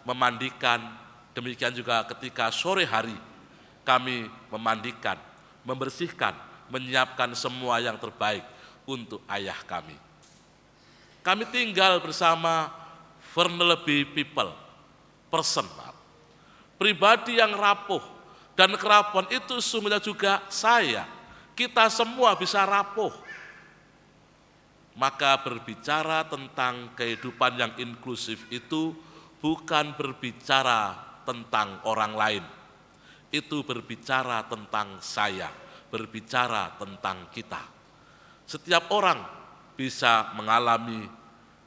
S4: memandikan. Demikian juga ketika sore hari kami memandikan, membersihkan, menyiapkan semua yang terbaik untuk ayah kami. Kami tinggal bersama vulnerable people, pribadi yang rapuh, dan kerapuhan itu sesungguhnya juga saya. Kita semua bisa rapuh. Maka berbicara tentang kehidupan yang inklusif itu bukan berbicara tentang orang lain. Itu berbicara tentang saya, berbicara tentang kita. Setiap orang bisa mengalami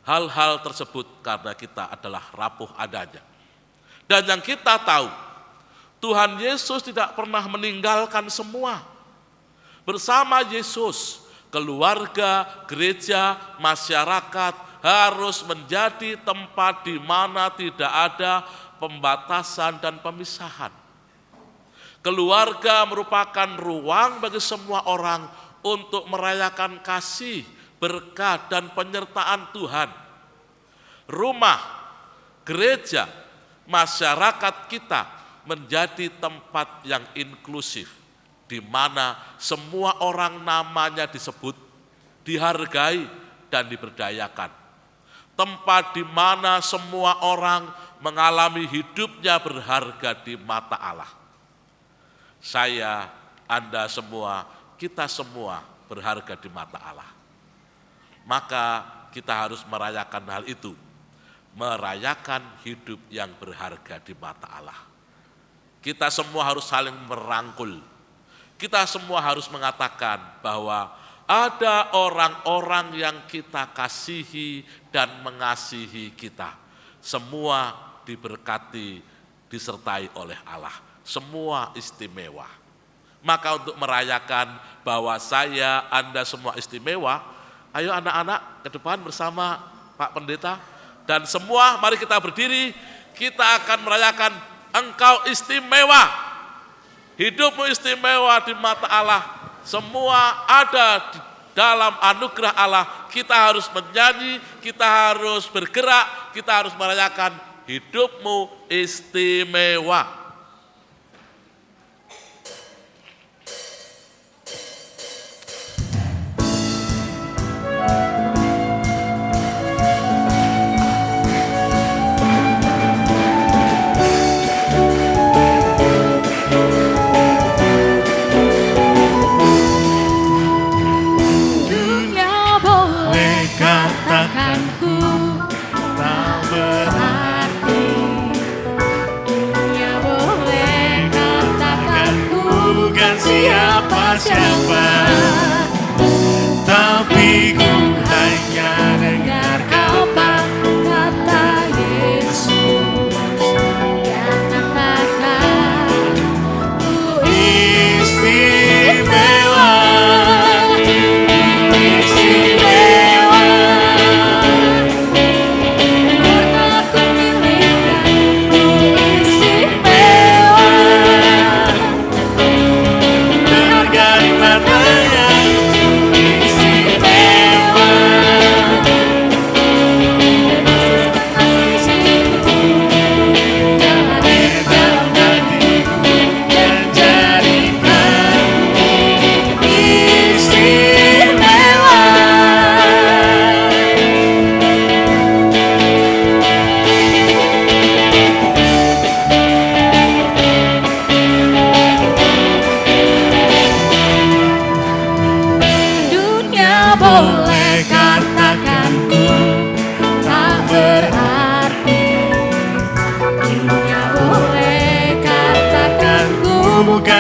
S4: hal-hal tersebut karena kita adalah rapuh adanya. Dan yang kita tahu, Tuhan Yesus tidak pernah meninggalkan semua. Bersama Yesus, keluarga, gereja, masyarakat harus menjadi tempat di mana tidak ada pembatasan dan pemisahan. Keluarga merupakan ruang bagi semua orang untuk merayakan kasih, berkat, dan penyertaan Tuhan. Rumah, gereja, masyarakat kita menjadi tempat yang inklusif, di mana semua orang namanya disebut, dihargai, dan diberdayakan. Tempat di mana semua orang mengalami hidupnya berharga di mata Allah. Saya, Anda semua, kita semua berharga di mata Allah. Maka kita harus merayakan hal itu, merayakan hidup yang berharga di mata Allah. Kita semua harus saling merangkul. Kita semua harus mengatakan bahwa ada orang-orang yang kita kasihi dan mengasihi kita. Semua diberkati, disertai oleh Allah. Semua istimewa. Maka untuk merayakan bahwa saya, Anda semua istimewa, ayo anak-anak ke depan bersama Pak Pendeta. Dan semua mari kita berdiri, kita akan merayakan engkau istimewa. Hidupmu istimewa di mata Allah. Semua ada di dalam anugerah Allah. Kita harus menyanyi, kita harus bergerak, kita harus merayakan hidupmu istimewa.
S6: Siapa, tapi ku hanya dengar kata Yesus yang katakan ku istimewa, istimewa, karena ku pilihkan ku istimewa. Dari mata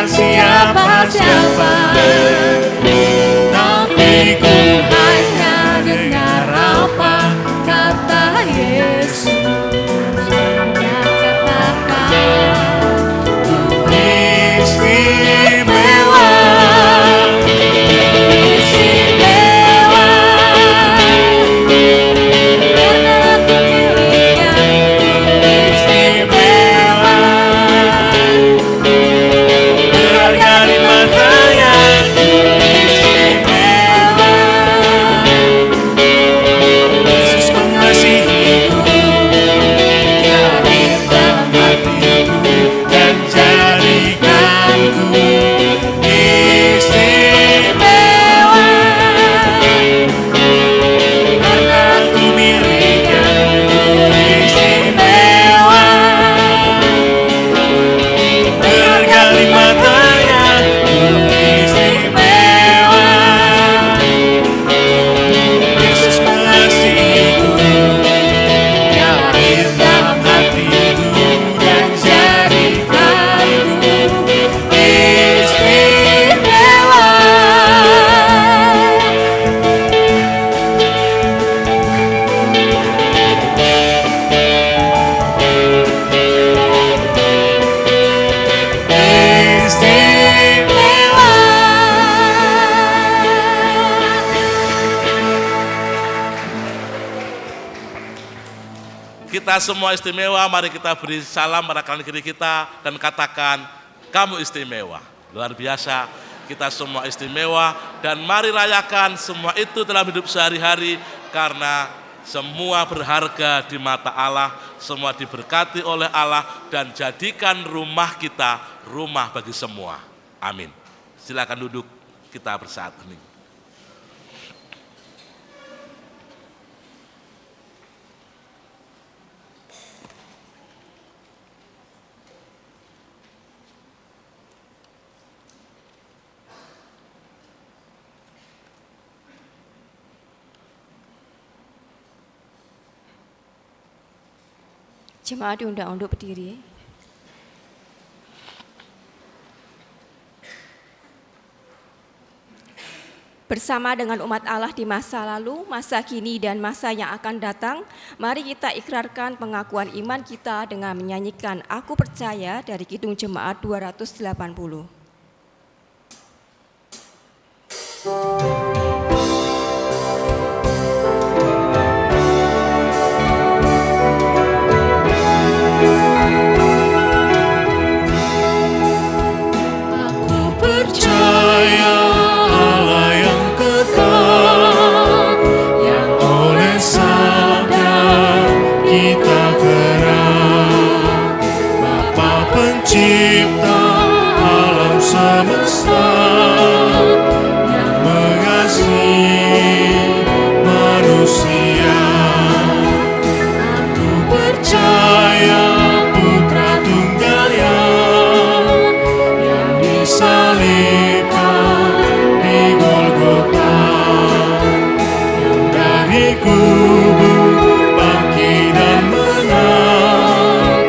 S6: siapa-siapa, tapi ku hanya dengar apa kata Yesus. Dia katakan, istimewa, istimewa, karena aku miliknya, istimewa, berharga di matanya, istimewa. Yesus mengasihiku, Dia hadir dalam hatiku dan jadikanku istimewa, karena aku miliknya, istimewa, berharga di matanya, istimewa. Yesus mengasihiku, Dia hadir dalam hatiku dan jadikanku istimewa.
S4: Kita semua istimewa, mari kita beri salam pada kanan kiri kita dan katakan, kamu istimewa. Luar biasa, kita semua istimewa dan mari rayakan semua itu dalam hidup sehari-hari karena semua berharga di mata Allah, semua diberkati oleh Allah dan jadikan rumah kita rumah bagi semua. Amin. Silakan duduk, kita bersaat hening.
S1: Jemaat diundang untuk berdiri. Bersama dengan umat Allah di masa lalu, masa kini, dan masa yang akan datang, mari kita ikrarkan pengakuan iman kita dengan menyanyikan Aku Percaya dari Kidung Jemaat 280.
S6: Aku percaya Allah yang kekal, yang oleh sabda kita gerak, Bapa pencipta alam semesta, yang mengasihi manusia. Aku percaya Putra Tunggalnya yang disalibkan di Golgota, yang dari kubur bangkit dan menang,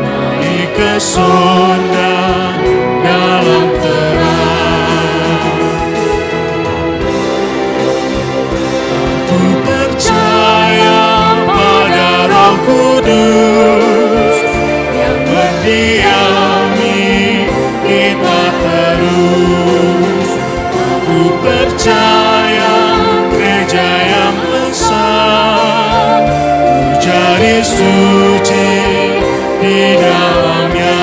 S6: naik ke surga dalam terang. Aku percaya pada Roh Kudus yang mendiami kita terus. Aku percaya gereja yang besar, ku jadi suci di dalamnya.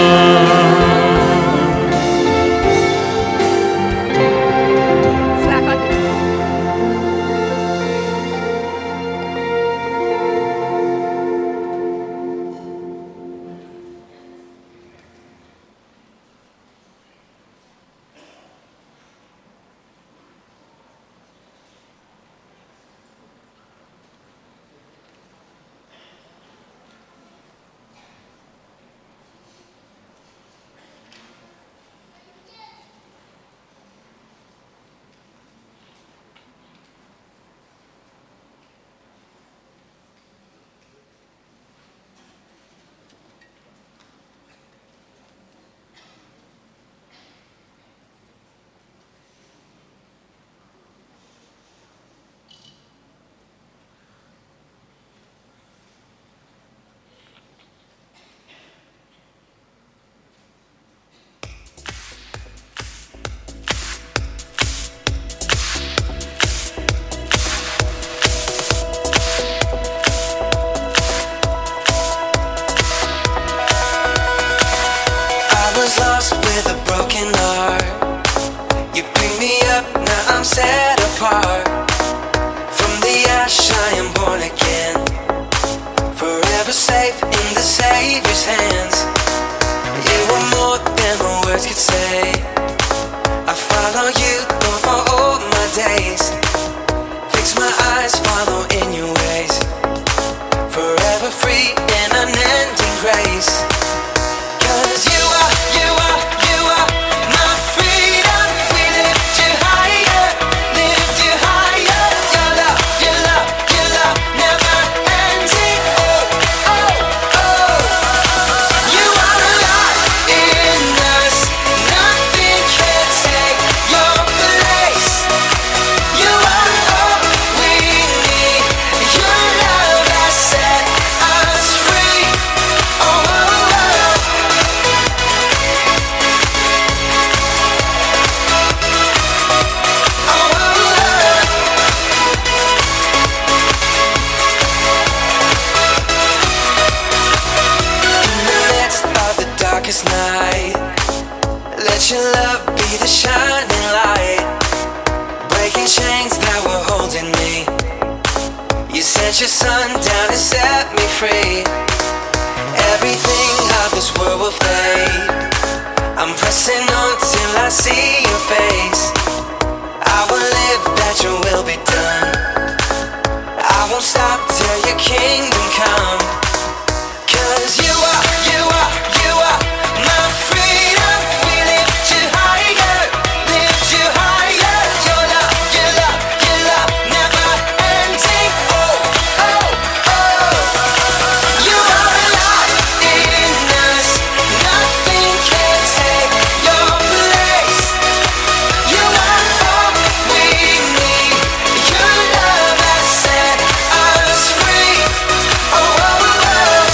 S7: apart. From the ash I am born again, forever safe in the Savior's hands. You are more than my words could say. I follow you for all my days. Fix my eyes, follow in your ways. Forever free in unending grace. 'Cause you are my freedom. We lift you higher, lift you higher. Your love, your love, your love, never ending. Oh, oh, oh. You are alive in us. Nothing can take your place. You are all we need. Your love has set us free. Oh, oh, oh. In the midst of the darkest night, let your love be the shining light, breaking chains that were holding me. You sent your son down and set me free. Everything of this world will fade. I'm pressing on till I see your face. I will live that your will be done. I won't stop till your kingdom come. 'Cause you are my freedom. We lift you higher, lift you higher. Your love, your love, your love, never ending. Oh, oh, oh. You are alive in us. Nothing can take your place. You are all we need. Your love has set us free. Oh, oh, oh.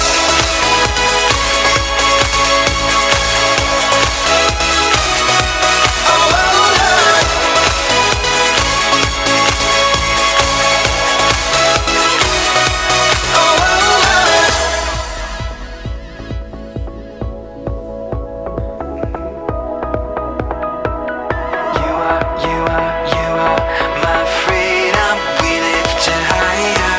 S7: You are my freedom. We lift you higher.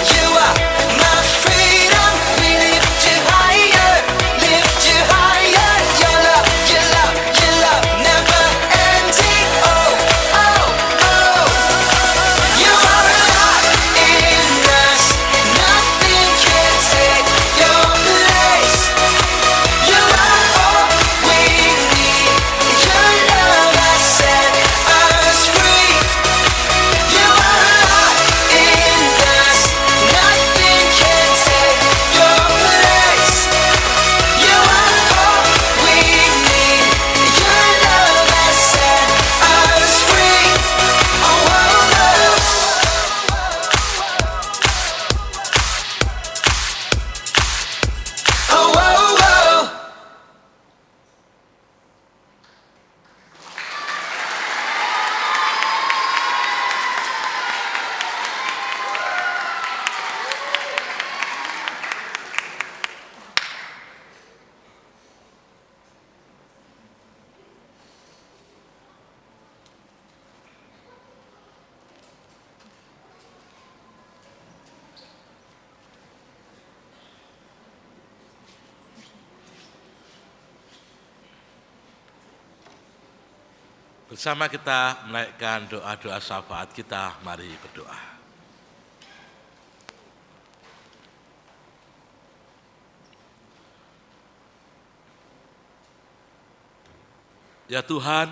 S7: You are my freedom. We lift you higher, lift you higher. Your love, your love, your love, never ending. Oh, oh, oh. You are alive in us. Nothing can take your place. You are all we need. Your love has set us free. You are alive in us. Nothing can take your place. You are all we need. Your love has set us free. Oh, oh, oh. Oh, oh, oh.
S4: Bersama kita menaikkan doa-doa syafaat kita, mari berdoa. Ya Tuhan,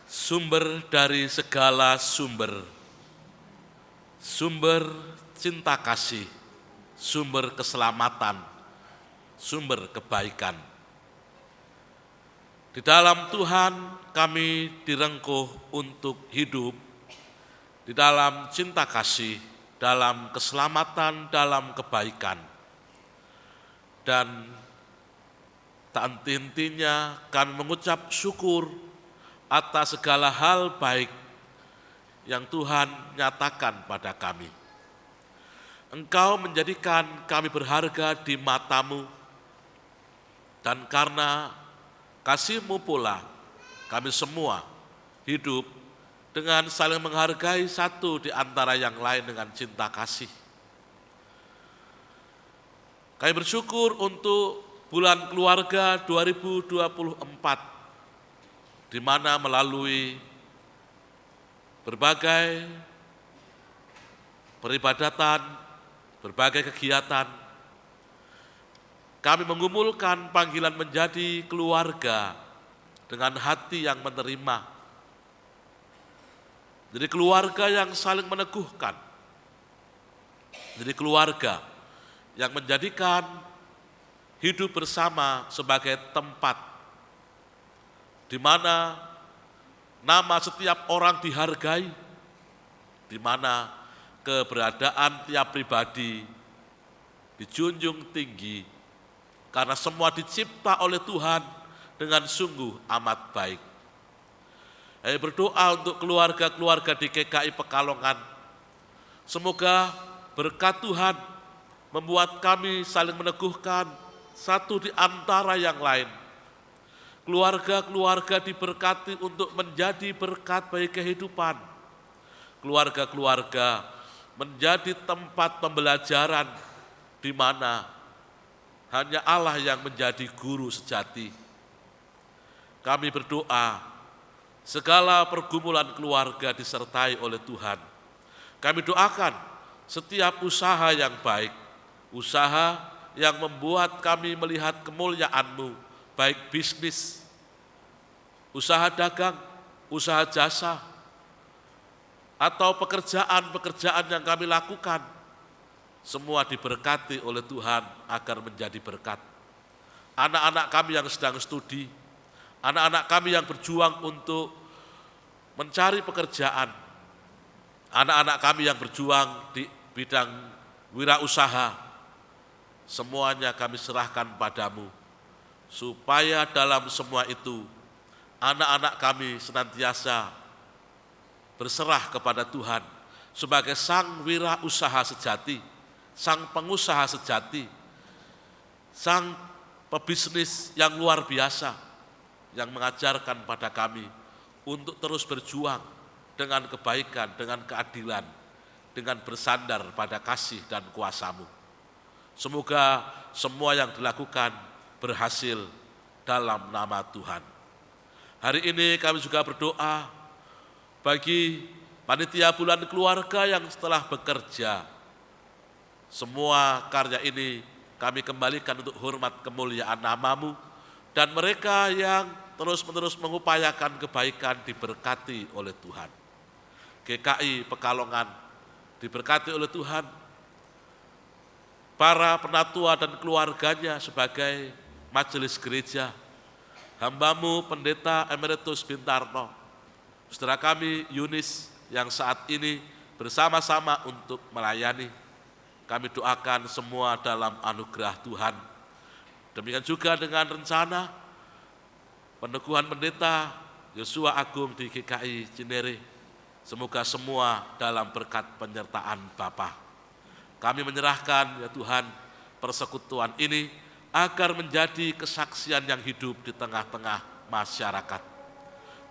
S4: sumber dari segala sumber, sumber cinta kasih, sumber keselamatan, sumber kebaikan. Di dalam Tuhan kami direngkuh untuk hidup, di dalam cinta kasih, dalam keselamatan, dalam kebaikan. Dan tak henti-hentinya kami mengucap syukur atas segala hal baik yang Tuhan nyatakan pada kami. Engkau menjadikan kami berharga di mata-Mu, dan karena kasih-Mu pula kami semua hidup dengan saling menghargai satu di antara yang lain dengan cinta kasih. Kami bersyukur untuk bulan keluarga 2024, di mana melalui berbagai peribadatan, berbagai kegiatan, kami mengumpulkan panggilan menjadi keluarga dengan hati yang menerima. Jadi keluarga yang saling meneguhkan. Jadi keluarga yang menjadikan hidup bersama sebagai tempat di mana nama setiap orang dihargai, di mana keberadaan tiap pribadi dijunjung tinggi, karena semua dicipta oleh Tuhan dengan sungguh amat baik. Saya berdoa untuk keluarga-keluarga di GKI Pekalongan. Semoga berkat Tuhan membuat kami saling meneguhkan satu di antara yang lain. Keluarga-keluarga diberkati untuk menjadi berkat bagi kehidupan. Keluarga-keluarga menjadi tempat pembelajaran di mana hanya Allah yang menjadi guru sejati. Kami berdoa segala pergumulan keluarga disertai oleh Tuhan. Kami doakan setiap usaha yang baik, usaha yang membuat kami melihat kemuliaan-Mu, baik bisnis, usaha dagang, usaha jasa, atau pekerjaan-pekerjaan yang kami lakukan, semua diberkati oleh Tuhan agar menjadi berkat. Anak-anak kami yang sedang studi, anak-anak kami yang berjuang untuk mencari pekerjaan, anak-anak kami yang berjuang di bidang wirausaha, semuanya kami serahkan padamu, supaya dalam semua itu, anak-anak kami senantiasa berserah kepada Tuhan sebagai sang wirausaha sejati, sang pengusaha sejati, sang pebisnis yang luar biasa, yang mengajarkan pada kami untuk terus berjuang dengan kebaikan, dengan keadilan, dengan bersandar pada kasih dan kuasa-Mu. Semoga semua yang dilakukan berhasil dalam nama Tuhan. Hari ini kami juga berdoa bagi panitia bulan keluarga yang setelah bekerja. Semua karya ini kami kembalikan untuk hormat kemuliaan nama-Mu, dan mereka yang terus-menerus mengupayakan kebaikan diberkati oleh Tuhan. GKI Pekalongan diberkati oleh Tuhan, para penatua dan keluarganya sebagai majelis gereja, hamba-Mu Pendeta Emeritus Bintarno, saudara kami Yunis yang saat ini bersama-sama untuk melayani. Kami doakan semua dalam anugerah Tuhan. Demikian juga dengan rencana peneguhan pendeta Yosua Agung di GKI Cinere. Semoga semua dalam berkat penyertaan Bapa. Kami menyerahkan ya Tuhan persekutuan ini agar menjadi kesaksian yang hidup di tengah-tengah masyarakat.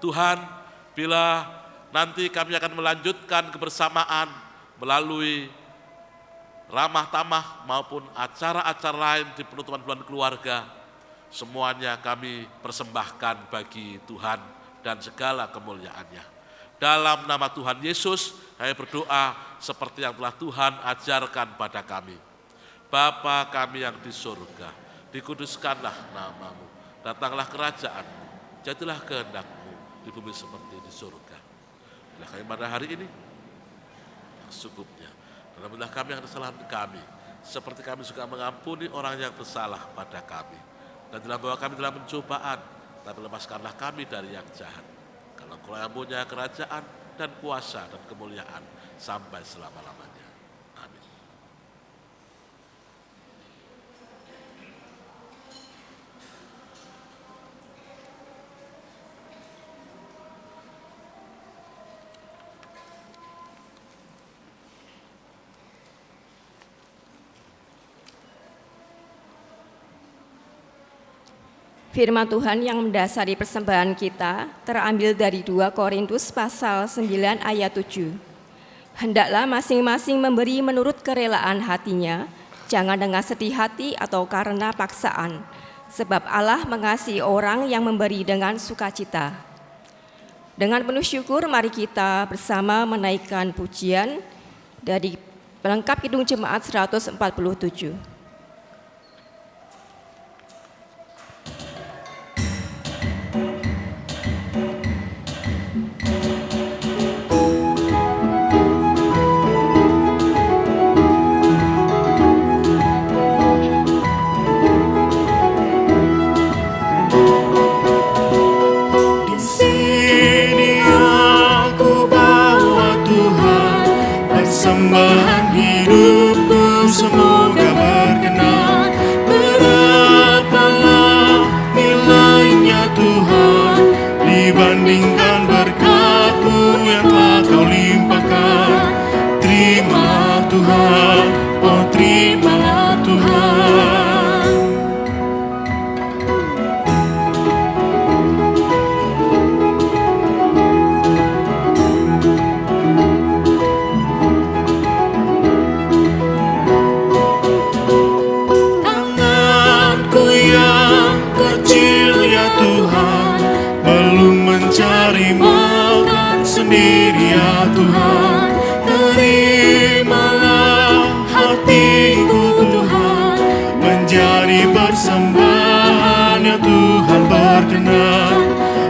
S4: Tuhan, bila nanti kami akan melanjutkan kebersamaan melalui ramah tamah maupun acara-acara lain di penutupan bulan keluarga, semuanya kami persembahkan bagi Tuhan dan segala kemuliaan-Nya. Dalam nama Tuhan Yesus, kami berdoa seperti yang telah Tuhan ajarkan pada kami. Bapa kami yang di surga, dikuduskanlah nama-Mu, datanglah kerajaan-Mu, jadilah kehendak-Mu di bumi seperti di surga. Bila kami pada hari ini, yang secukupnya, dan ampunilah kami yang kesalahan kami, seperti kami juga mengampuni orang yang bersalah pada kami. Dan janganlah bawa kami dalam pencobaan, tapi lepaskanlah kami dari yang jahat. Karena Engkau yang punya kerajaan dan kuasa dan kemuliaan sampai selama-lamanya. Amin.
S1: Firman Tuhan yang mendasari persembahan kita terambil dari 2 Korintus pasal 9 ayat 7. Hendaklah masing-masing memberi menurut kerelaan hatinya, jangan dengan sedih hati atau karena paksaan, sebab Allah mengasihi orang yang memberi dengan sukacita. Dengan penuh syukur mari kita bersama menaikkan pujian dari pelengkap Kidung Jemaat 147.
S6: Persembahan hidupku semoga berkenan. Berapalah nilainya Tuhan dibandingkan berkat-Mu yang telah Kau limpahkan. Terima Tuhan, oh terima Tuhan. Mencari makan sendiri ya Tuhan. Terimalah hatiku Tuhan, menjadi persembahan yang Tuhan berkenan.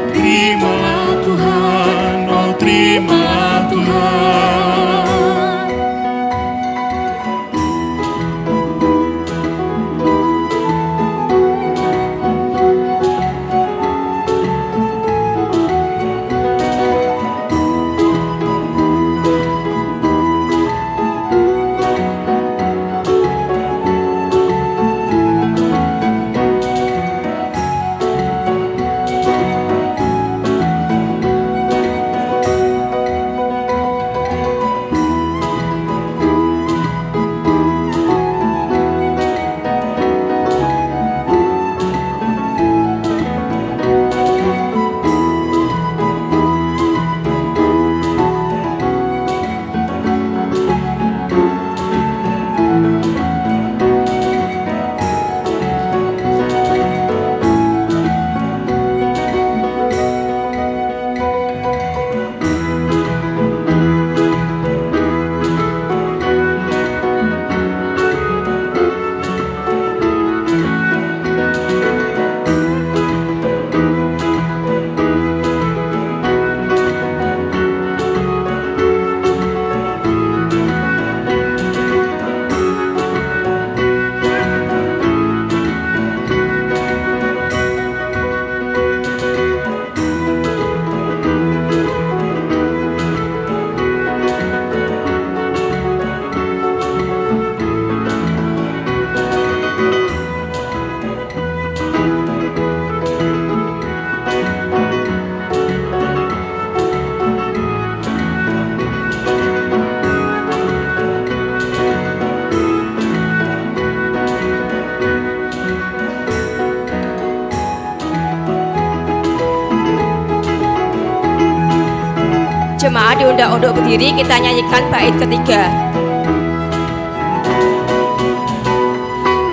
S6: Terimalah Tuhan, oh terimalah Tuhan.
S1: Jemaat diundang untuk berdiri, kita nyanyikan bait ketiga.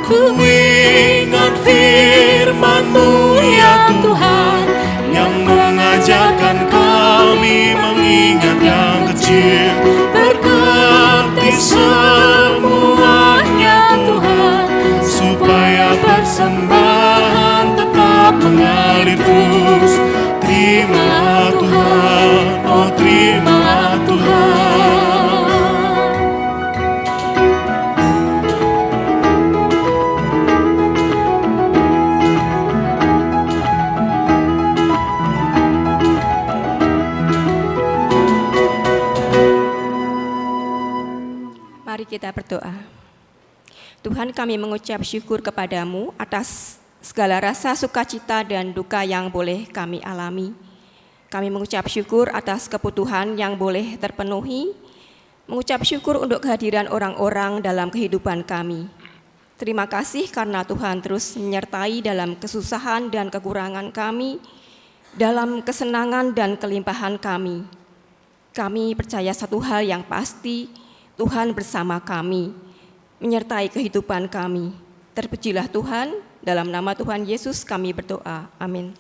S6: Ku ingat firman-Mu ya Tuhan, yang mengajarkan kami mengingat yang kecil. Berkati semuanya Tuhan, supaya persembahan tetap mengalir terus. Terima Tuhan, oh terima Tuhan.
S1: Mari kita berdoa. Tuhan, kami mengucap syukur kepadamu atas segala rasa sukacita dan duka yang boleh kami alami. Kami mengucap syukur atas kebutuhan yang boleh terpenuhi, mengucap syukur untuk kehadiran orang-orang dalam kehidupan kami. Terima kasih karena Tuhan terus menyertai dalam kesusahan dan kekurangan kami, dalam kesenangan dan kelimpahan kami. Kami percaya satu hal yang pasti, Tuhan bersama kami, menyertai kehidupan kami. Terpujilah Tuhan, dalam nama Tuhan Yesus kami berdoa. Amin.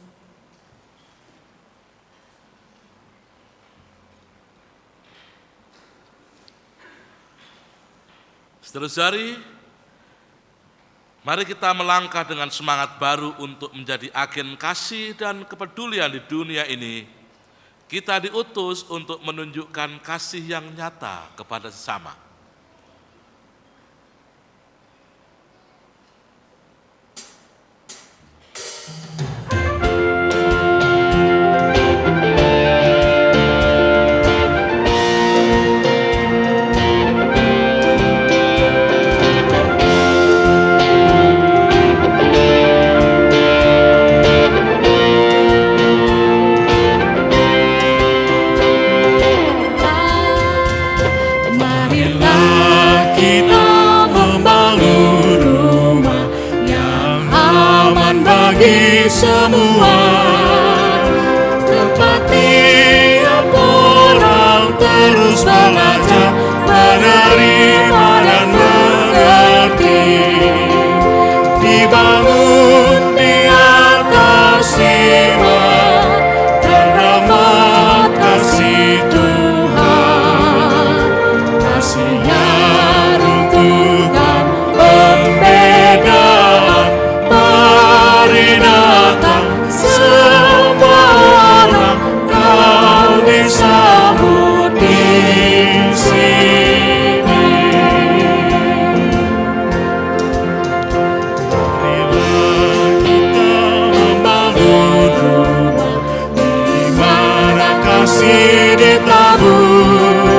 S4: Saudara-saudari, mari kita melangkah dengan semangat baru untuk menjadi agen kasih dan kepedulian di dunia ini. Kita diutus untuk menunjukkan kasih yang nyata kepada sesama.
S6: Marilah kita membangun rumah yang aman bagi semua, tempat tiap orang terus belajar, menerima dan mengerti, dibangun di atas iman dan rahmat kasih Tuhan. Kasih-Nya runtuhkan pembedaan, mari datang semua orang, kau disambut di sini. Marilah kita membangun rumah di mana kasih ditabur.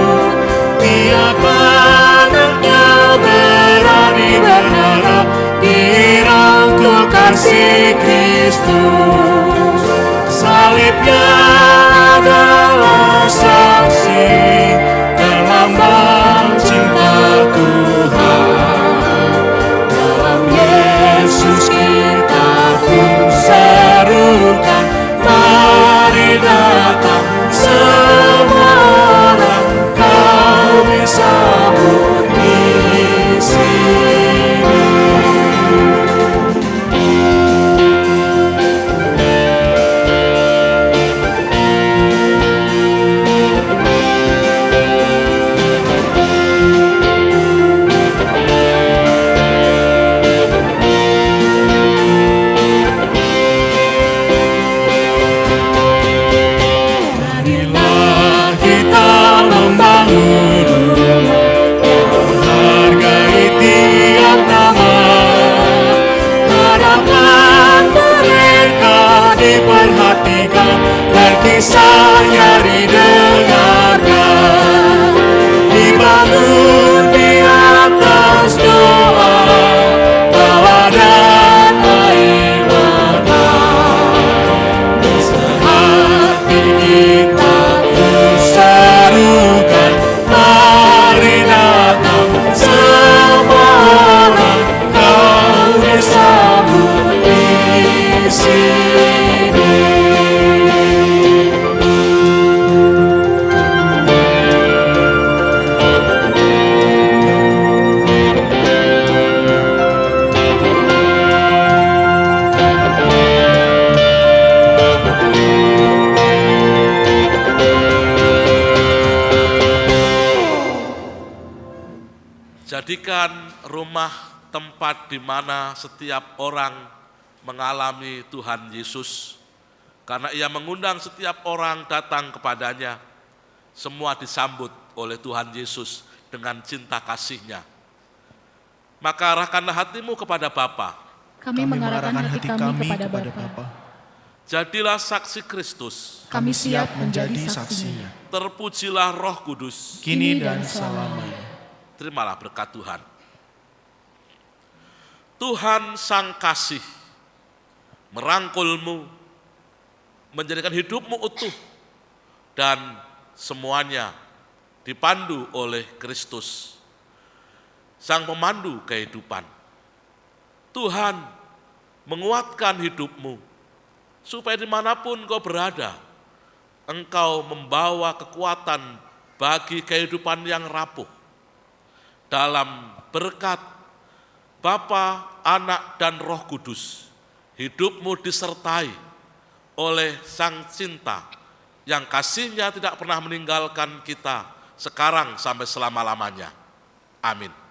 S6: Tiap anaknya berani berharap dirangkul kasih Kristus. Salibnya adalah saksi dan lambang cinta Tuhan. Dalam Yesus kita pun serukan, mari datang semua orang, kau disambut di sini. Marilah kita membangun rumah yang menghargai tiap nama. Harapan mereka diperhatikan dan kisahnya didengarkan. Dibangun di atas doa, tawa dan air mata. Sehati kita serukan, mari datang semua orang, kau disambut di sini.
S4: Jadikan rumah tempat di mana setiap orang mengalami Tuhan Yesus. Karena Ia mengundang setiap orang datang kepadanya, semua disambut oleh Tuhan Yesus dengan cinta kasih-Nya. Maka arahkanlah hatimu kepada Bapa.
S5: Kami mengarahkan hati kami kepada Bapa.
S4: Jadilah saksi Kristus.
S5: Kami siap menjadi saksinya.
S4: Terpujilah Roh Kudus.
S2: Kini dan selamanya.
S4: Terimalah berkat Tuhan. Tuhan Sang Kasih merangkulmu, menjadikan hidupmu utuh, dan semuanya dipandu oleh Kristus, Sang Pemandu kehidupan. Tuhan menguatkan hidupmu, supaya dimanapun kau berada, engkau membawa kekuatan bagi kehidupan yang rapuh. Dalam berkat Bapa, Anak, dan Roh Kudus, hidupmu disertai oleh Sang Cinta yang kasih-Nya tidak pernah meninggalkan kita sekarang sampai selama-lamanya. Amin.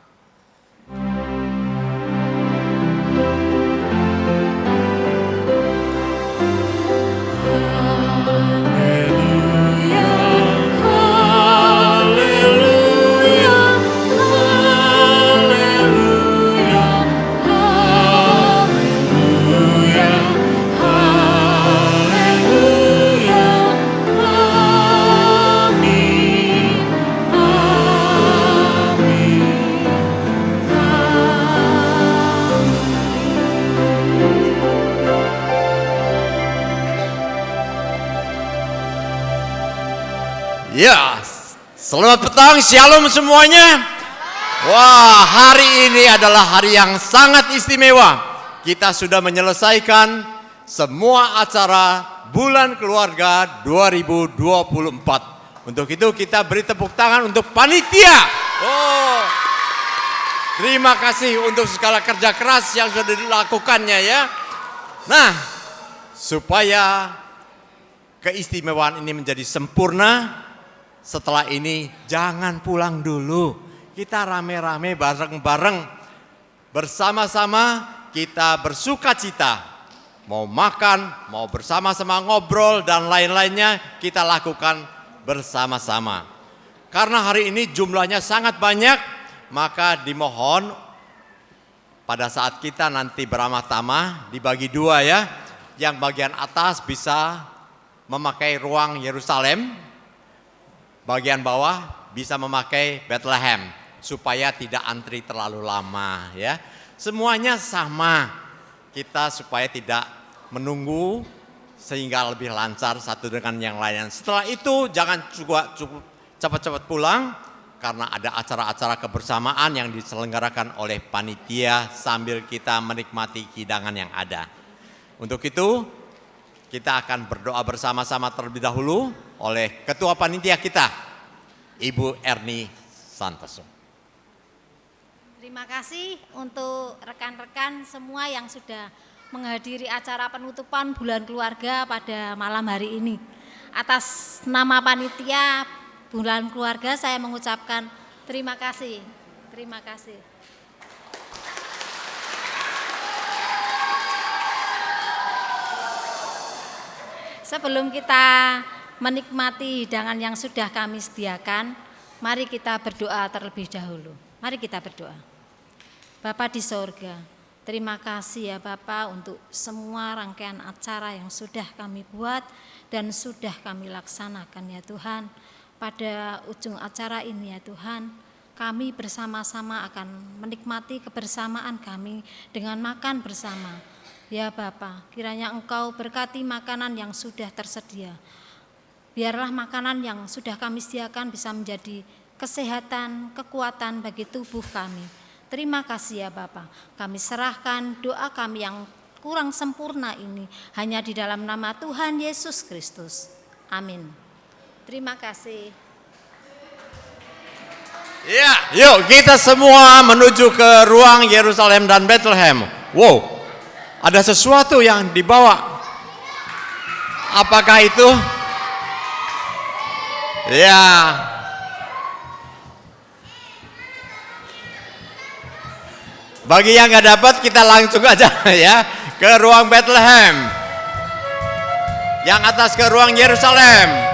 S8: Ya, selamat petang, shalom semuanya. Wah, hari ini adalah hari yang sangat istimewa. Kita sudah menyelesaikan semua acara Bulan Keluarga 2024. Untuk itu kita beri tepuk tangan untuk panitia. Oh, terima kasih untuk segala kerja keras yang sudah dilakukannya ya. Nah, supaya keistimewaan ini menjadi sempurna, setelah ini jangan pulang dulu. Kita rame-rame bareng-bareng bersama-sama kita bersuka cita. Mau makan, mau bersama-sama ngobrol dan lain-lainnya kita lakukan bersama-sama. Karena hari ini jumlahnya sangat banyak, maka dimohon pada saat kita nanti beramah tamah dibagi dua ya. Yang bagian atas bisa memakai ruang Yerusalem, bagian bawah bisa memakai Bethlehem supaya tidak antri terlalu lama ya. Semuanya sama. Kita supaya tidak menunggu sehingga lebih lancar satu dengan yang lain. Setelah itu jangan cukup cepat-cepat pulang karena ada acara-acara kebersamaan yang diselenggarakan oleh panitia sambil kita menikmati hidangan yang ada. Untuk itu kita akan berdoa bersama-sama terlebih dahulu oleh Ketua Panitia kita, Ibu Erni Santoso.
S9: Terima kasih untuk rekan-rekan semua yang sudah menghadiri acara penutupan Bulan Keluarga pada malam hari ini. Atas nama Panitia Bulan Keluarga saya mengucapkan terima kasih. Terima kasih. Sebelum kita menikmati hidangan yang sudah kami sediakan, mari kita berdoa terlebih dahulu. Mari kita berdoa. Bapa di sorga, terima kasih ya Bapa untuk semua rangkaian acara yang sudah kami buat dan sudah kami laksanakan ya Tuhan. Pada ujung acara ini ya Tuhan, kami bersama-sama akan menikmati kebersamaan kami dengan makan bersama. Ya Bapa, kiranya Engkau berkati makanan yang sudah tersedia. Biarlah makanan yang sudah kami sediakan bisa menjadi kesehatan, kekuatan bagi tubuh kami. Terima kasih ya Bapa. Kami serahkan doa kami yang kurang sempurna ini hanya di dalam nama Tuhan Yesus Kristus. Amin. Terima kasih.
S8: Ya, yuk kita semua menuju ke ruang Yerusalem dan Bethlehem. Wow, ada sesuatu yang dibawa. Apakah itu? Ya. Bagi yang nggak dapat kita langsung aja ya ke ruang Bethlehem. Yang atas ke ruang Yerusalem.